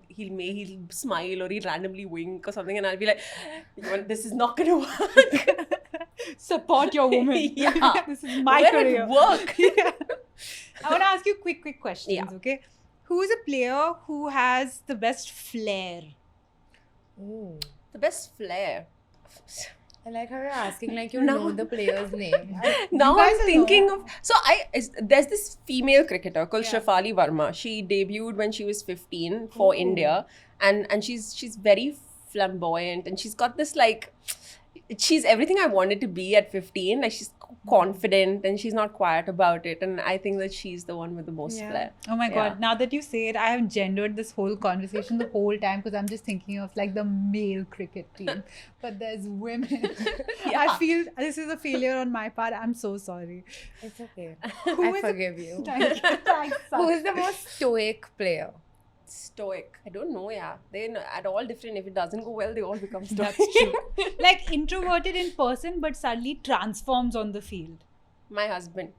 he'll smile or he'll randomly wink or something, and I'll be like, this is not gonna work. Support your woman. Yeah. This is my Where career. it work? Yeah. I want to ask you quick questions, Yeah. okay? Who is a player who has the best flair? Ooh. The best flair. I like how you're asking like you No. know the player's name. Now guys I'm will thinking know. of. So there's this female cricketer called Yeah. Shafali Verma. She debuted when she was 15 for Ooh. India, and she's very flamboyant, and she's got this like. She's everything I wanted to be at 15. Like she's confident and she's not quiet about it. And I think that she's the one with the most Yeah. flair. Oh my Yeah. god, now that you say it, I have gendered this whole conversation the whole time because I'm just thinking of like the male cricket team. But there's women. I Yeah. feel this is a failure on my part. I'm so sorry. It's okay. Who I is a- forgive you. Thank you. Thanks. Who is the most stoic player? Stoic. I don't know, yeah. They're at all different. If it doesn't go well, they all become stoic. That's true. Like introverted in person, but suddenly transforms on the field. My husband.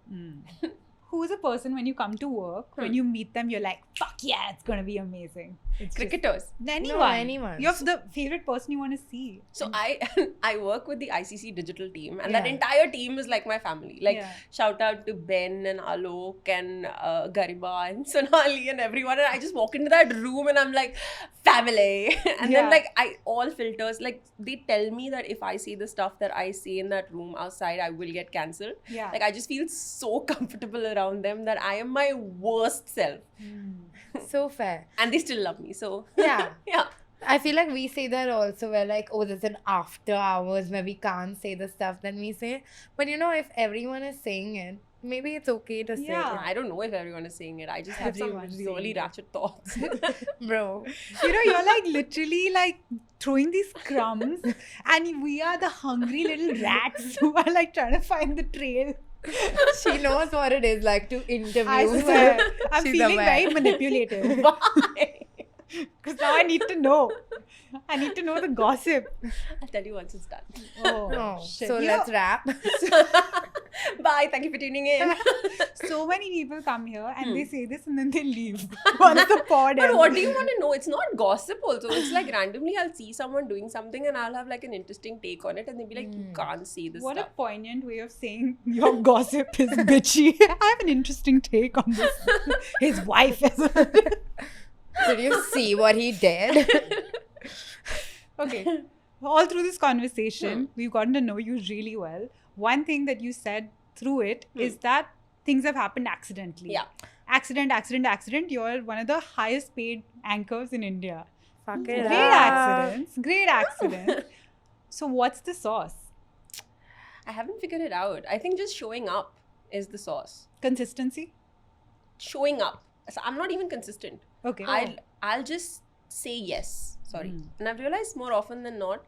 Who is a person when you come to work, when you meet them, you're like, fuck yeah, it's gonna be amazing. It's just- Cricketers. anyone. anyone. You're the favorite person you want to see. So I work with the ICC digital team, and that Yeah. entire team is like my family. Like Yeah. shout out to Ben and Alok and Gariba and Sonali and everyone. And I just walk into that room and I'm like, family. And Yeah. then like all filters, like they tell me that if I say the stuff that I say in that room outside, I will get cancelled. Yeah. Like I just feel so comfortable around them that I am my worst self, So fair. and they still love me. So Yeah. yeah. I feel like we say that also. We're like, oh, there's an after hours where we can't say the stuff that we say. But you know, if everyone is saying it, maybe it's okay to say Yeah. I don't know if everyone is saying it. I just have some Everyone's saying really it. ratchet thoughts. it. Bro. You know, you're like literally like throwing these crumbs, and we are the hungry little rats who are like trying to find the trail. She knows what it is like to interview. I swear. I'm She's feeling aware. very manipulative Why? because now I need to know. I need to know the gossip. I'll tell you once it's done. Oh, shit. so You let's know, wrap. Bye. Thank you for tuning in. so many people come here and they say this and then they leave once the pod But ends. what do you want to know? It's not gossip also. It's like randomly I'll see someone doing something and I'll have like an interesting take on it and they'll be like, you can't say this What a stuff. poignant way of saying your gossip is bitchy. I have an interesting take on this. His wife is. Did you see what he did? Okay. All through this conversation, we've gotten to know you really well. One thing that you said through it is that things have happened accidentally. Yeah. Accident. You're one of the highest paid anchors in India. Fuck Great it up. accidents. Great accidents. So what's the sauce? I haven't figured it out. I think just showing up is the sauce. Consistency? Showing up. So I'm not even consistent. Okay. I'll just say yes. Sorry. Mm. And I've realized more often than not,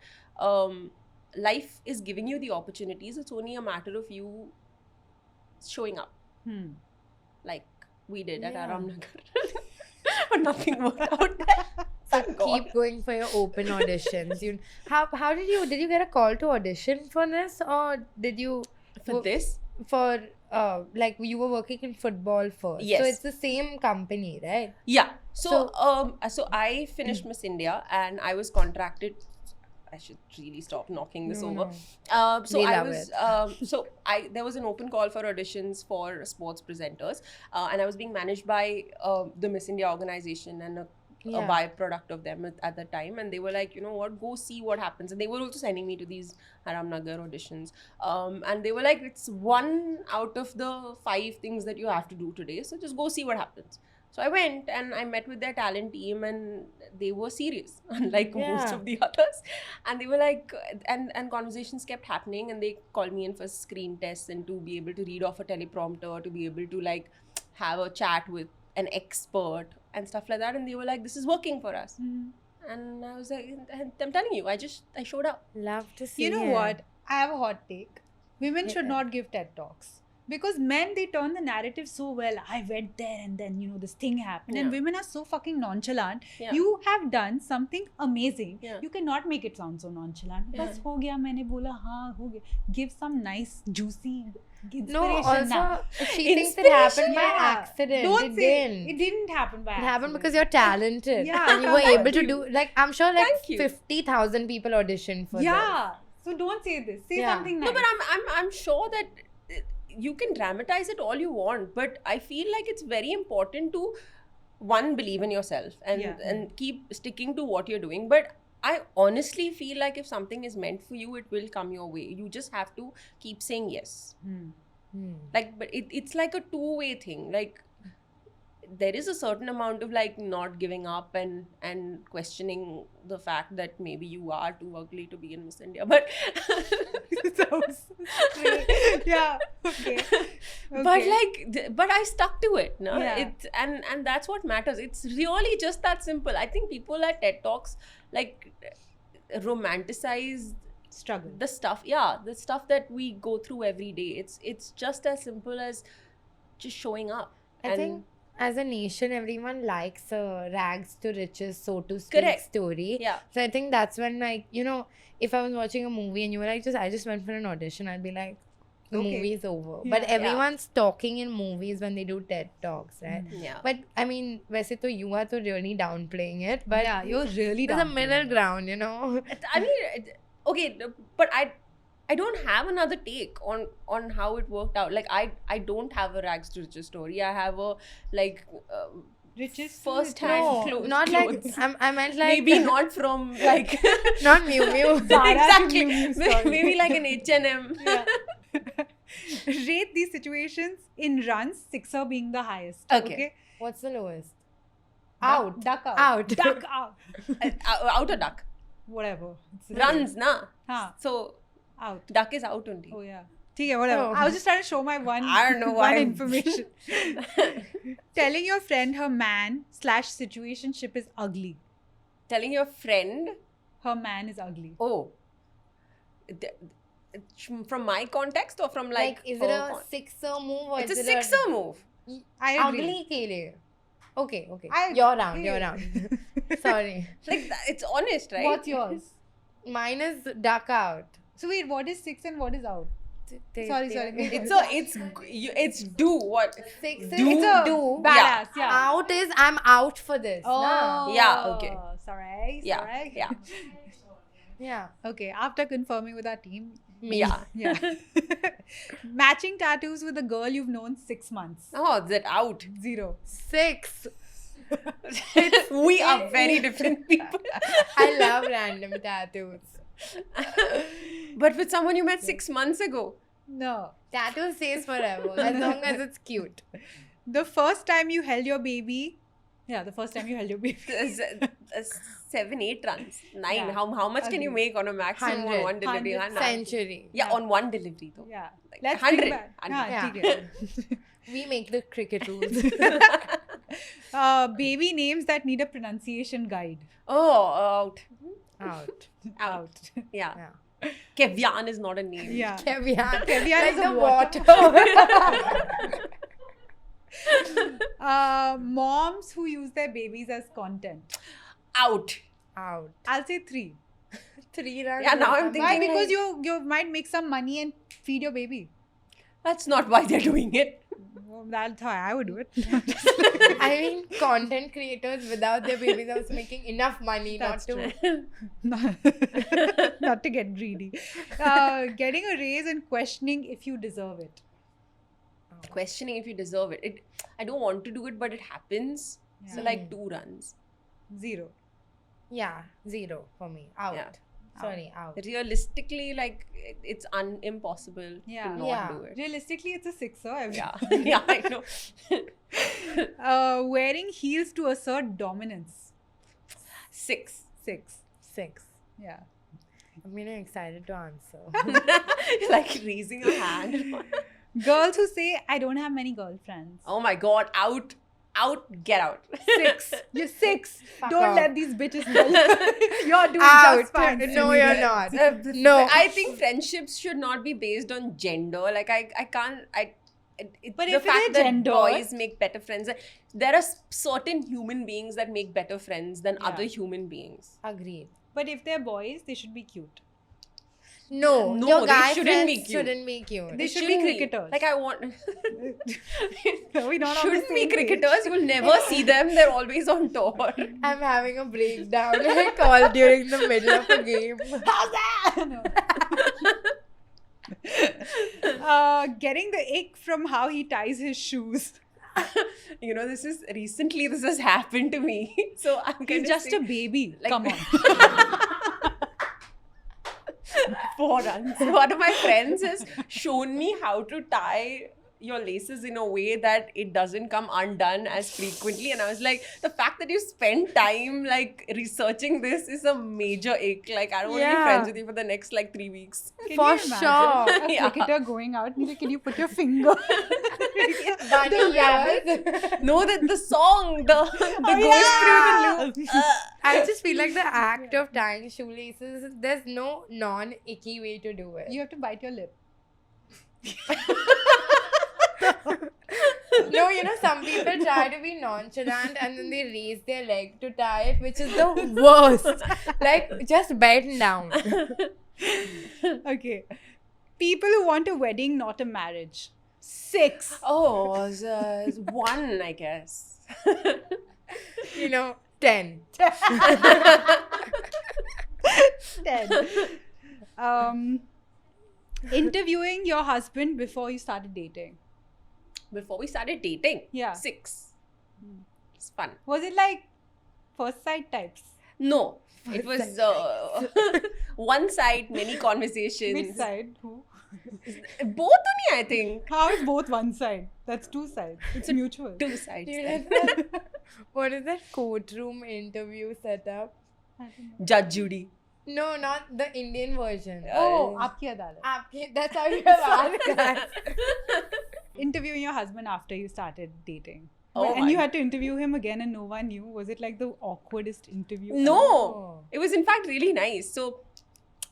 life is giving you the opportunities. It's only a matter of you showing up, like we did at Yeah. Aramnagar. But nothing worked out there. So Thank God. keep going for your open auditions. How did you get a call to audition for this, or did you For this, for like you were working in football first? Yes. So it's the same company, right? yeah. So I finished Miss India and I was contracted. I should really stop knocking this No, over. no. So We I love was there was an open call for auditions for sports presenters, and I was being managed by the Miss India organization and a Yeah. byproduct of them at the time, and they were like, you know what, go see what happens. And they were also sending me to these Aramnagar auditions, and they were like, it's 1 out of the 5 things that you have to do today, so just go see what happens. So I went and I met with their talent team, and they were serious, unlike most Yeah. of the others. And they were like, and conversations kept happening, and they called me in for screen tests and to be able to read off a teleprompter, to be able to like have a chat with an expert and stuff like that. And they were like, this is working for us. And I was like, I'm telling you, I showed up. Love to see. You know it. what? I have a hot take. Women should Yeah. not give TED Talks. Because men, they turn the narrative so well. I went there and then, this thing happened. And Yeah. women are so fucking nonchalant. Yeah. You have done something amazing. Yeah. You cannot make it sound so nonchalant. Yeah. Bas ho gaya, maine bola, haan, ho gaya. Give some nice, juicy inspiration. No, also now. she thinks it happened by Yeah. accident. Don't it say didn't. it didn't happen by It accident. happened because you're talented. Yeah. And you were Thank able to you. do, like, I'm sure like Thank you. 50,000 people auditioned for Yeah. So don't say this. Say Yeah. something nice. No, but I'm sure that you can dramatize it all you want, but I feel like it's very important to one, believe in yourself and Yeah. and keep sticking to what you're doing. But I honestly feel like if something is meant for you, it will come your way. You just have to keep saying yes. Like, but it's like a two-way thing. Like, there is a certain amount of like not giving up and questioning the fact that maybe you are too ugly to be in Miss India, but Sounds straight. Yeah. Okay. but like but I stuck to it, no? Yeah. It's and that's what matters. It's really just that simple. I think people at TED Talks like romanticize Struggle. the stuff that we go through every day. It's just as simple as just showing up. I think as a nation, everyone likes a rags to riches, so to speak, Correct. story. Yeah. So I think that's when, like, you know, if I was watching a movie and you were like, I just went for an audition, I'd be like, the Okay. movie's over. Yeah. But Yeah. everyone's talking in movies when they do TED Talks, right? yeah. But I mean, वैसे तो you are तो really downplaying it, but yeah, you're really there's a down. middle ground, you know. I mean, okay, but I don't have another take on how it worked out. Like I don't have a rags to riches story. I have a like Richest first hand No, clothes. not like I meant like maybe not from like not Miu Miu. Zara to exactly. Miu Miu story. Maybe like an H&M. Yeah. Rate these situations in runs, sixer being the highest. Okay. What's the lowest? Out. Duck out. Out. Duck out. Out a duck. Whatever. It's Runs, na. Huh. So Out. duck is out only. Oh yeah. Okay, whatever. Oh. I was just trying to show my one. I don't know one why. information. Telling your friend her man / situationship is ugly. Telling your friend, Her man is ugly. oh, from my context or from like Is it her a sixer move or it's is a it sixer move. I agree. ugly के लिए? Okay. I Your round. agree. Sorry. Like it's honest, right? What's yours? Mine is duck out. So wait, what is six and what is out? Sorry. It's do what? Six is Do. It's a do. badass. Yeah. Out is I'm out for this. Oh. nah. Yeah, okay. Sorry. Yeah, Sorry. yeah. Yeah. Okay. After confirming with our team. Me. Yeah. Yeah. Matching tattoos with a girl you've known 6 months. Oh, that out. 0. 6. We are very different people. I love random tattoos. But with someone you met 6 months ago. No. Tattoo stays forever as long as it's cute. The first time you held your baby. Yeah, the first time you held your baby. 7, 8 runs. 9. Yeah. How much can you Agree. make on a maximum on 100. one delivery? 100. 100. Century. Yeah, Yeah. on one delivery though. Yeah. Like Let's 100. think back. 100. Yeah, Yeah. ठीक है. We make the cricket rules. Baby names that need a pronunciation guide. Oh, out. Out. Out. Yeah. Yeah. Kevyan is not a name. Yeah. Kevyan. Kevyan like is a the water. water. Moms who use their babies as content. Out. Out. I'll say 3. 3 runs. Yeah, now I'm will come. Why? Thinking Because like- you might make some money and feed your baby. That's not why they're doing it. Well, that's how I would do it. I mean, content creators without their babies are making enough money That's not to. Not to get greedy. Getting a raise and questioning if you deserve it. Questioning if you deserve it. I don't want to do it, but it happens. So Yeah. like 2 runs. 0. Yeah, 0 for me. Out. Yeah. Sorry, out. Realistically, like it's impossible Yeah. to not Yeah. do it. Realistically, it's a 6er. Yeah, yeah, I know. Wearing heels to assert dominance. 6. 6. 6. Yeah. I'm really excited to answer. Like raising a hand. Girls who say, I don't have many girlfriends. Oh my god, out, get out. 6. You're 6. Fuck Don't off. let these bitches tell you. You're doing Out. just fine. No, you're not. No, I think friendships should not be based on gender. Like I can't. But the if fact they're that gendered- boys make better friends, there are certain human beings that make better friends than Yeah. other human beings. Agreed. But if they're boys, they should be cute. No, No, your they guy shouldn't be friends cute. shouldn't be cute. They should be Shouldn't cricketers. Like I want. Are we not on the Shouldn't be same page? cricketers. You'll never see them. They're always on tour. I'm having a breakdown like all during the middle of a game. How's that? No. Getting the ick from how he ties his shoes. you know, this has happened to me. So I'm He's kind just a baby. like- Come on. 4 runs. One of my friends has shown me how to tie your laces in a way that it doesn't come undone as frequently, and I was like, the fact that you spend time like researching this is a major ache. Like, I don't want to be Yeah. friends with you for the next like 3 weeks. Can For you imagine sure. a Yeah. cricketer going out and like, can you put your finger? Bunny The ears. No, that the song, the Oh, goes yeah. through the loop. I just feel like the act of tying shoelaces, there's no non-icky way to do it. You have to bite your lip. No, you know, some people try to be nonchalant and then they raise their leg to tie it, which is the worst. Like, just bend down. Okay. People who want a wedding, not a marriage. 6. Oh, it's 1, I guess. You know, 10. 10. Interviewing your husband before you started dating. Before we started dating, Yeah. 6. It's fun. Was it like first sight types? No, it was one side, many conversations. Which side? Who? Both only, I think. How is both one side? That's 2 sides. It's mutual. 2 sides. You there. know that, what is that courtroom interview setup? I don't know. Judge Judy. No, not the Indian version. Oh, Aapki Adalat. That's how you have asked that. Interviewing your husband after you started dating. Oh and my- you had to interview him again and no one knew. Was it like the awkwardest interview? No, Oh. it was in fact really nice. So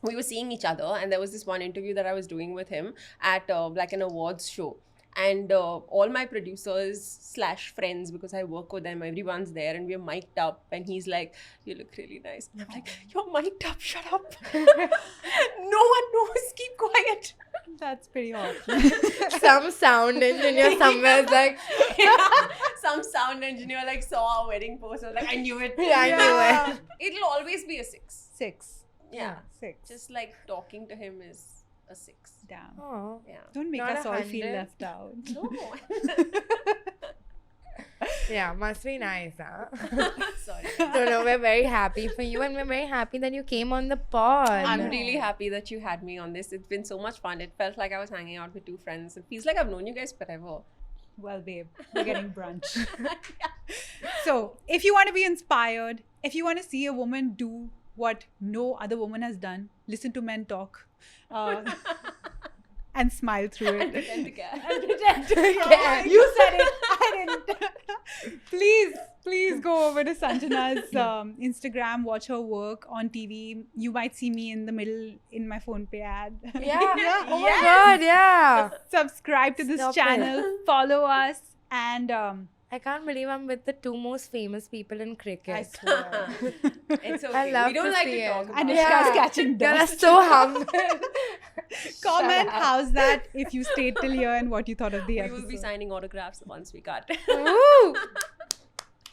we were seeing each other, and there was this one interview that I was doing with him at like an awards show. And all my producers / friends, because I work with them, everyone's there, and we're mic'd up. And he's like, "You look really nice." And I'm like, "You're mic'd up. Shut up. No one knows. Keep quiet." That's pretty hot. Some sound engineer somewhere is like, Some sound engineer like saw our wedding post. I was like, I knew it. Yeah, I knew it. It'll always be a 6. 6. Yeah. 6. Just like talking to him is a 6. Damn. oh. Yeah. Don't make Not us all feel 100. left out. No. Yeah, must be nice, huh? Sorry. No, we're very happy for you and we're very happy that you came on the pod. I'm really happy that you had me on this. It's been so much fun. It felt like I was hanging out with 2 friends. It feels like I've known you guys forever. Well, babe, we're getting brunch. So, if you want to be inspired, if you want to see a woman do what no other woman has done, listen to men talk and smile through And it. pretend to care. Yeah. You said it. I didn't. Please go over to Sanjana's Instagram, watch her work on TV. You might see me in the middle in my PhonePe ad. Yeah. Oh my Yes. god, yeah. Subscribe to this Stop channel, follow us, and I can't believe I'm with the 2 most famous people in cricket. I swear. It's okay. I love we don't to like see to it. talk about And it. Anushka's catching Y'all are dust. so humble. Comment Shut up. how's that if you stayed till here and what you thought of the We episode. will be signing autographs once we cut. Ooh.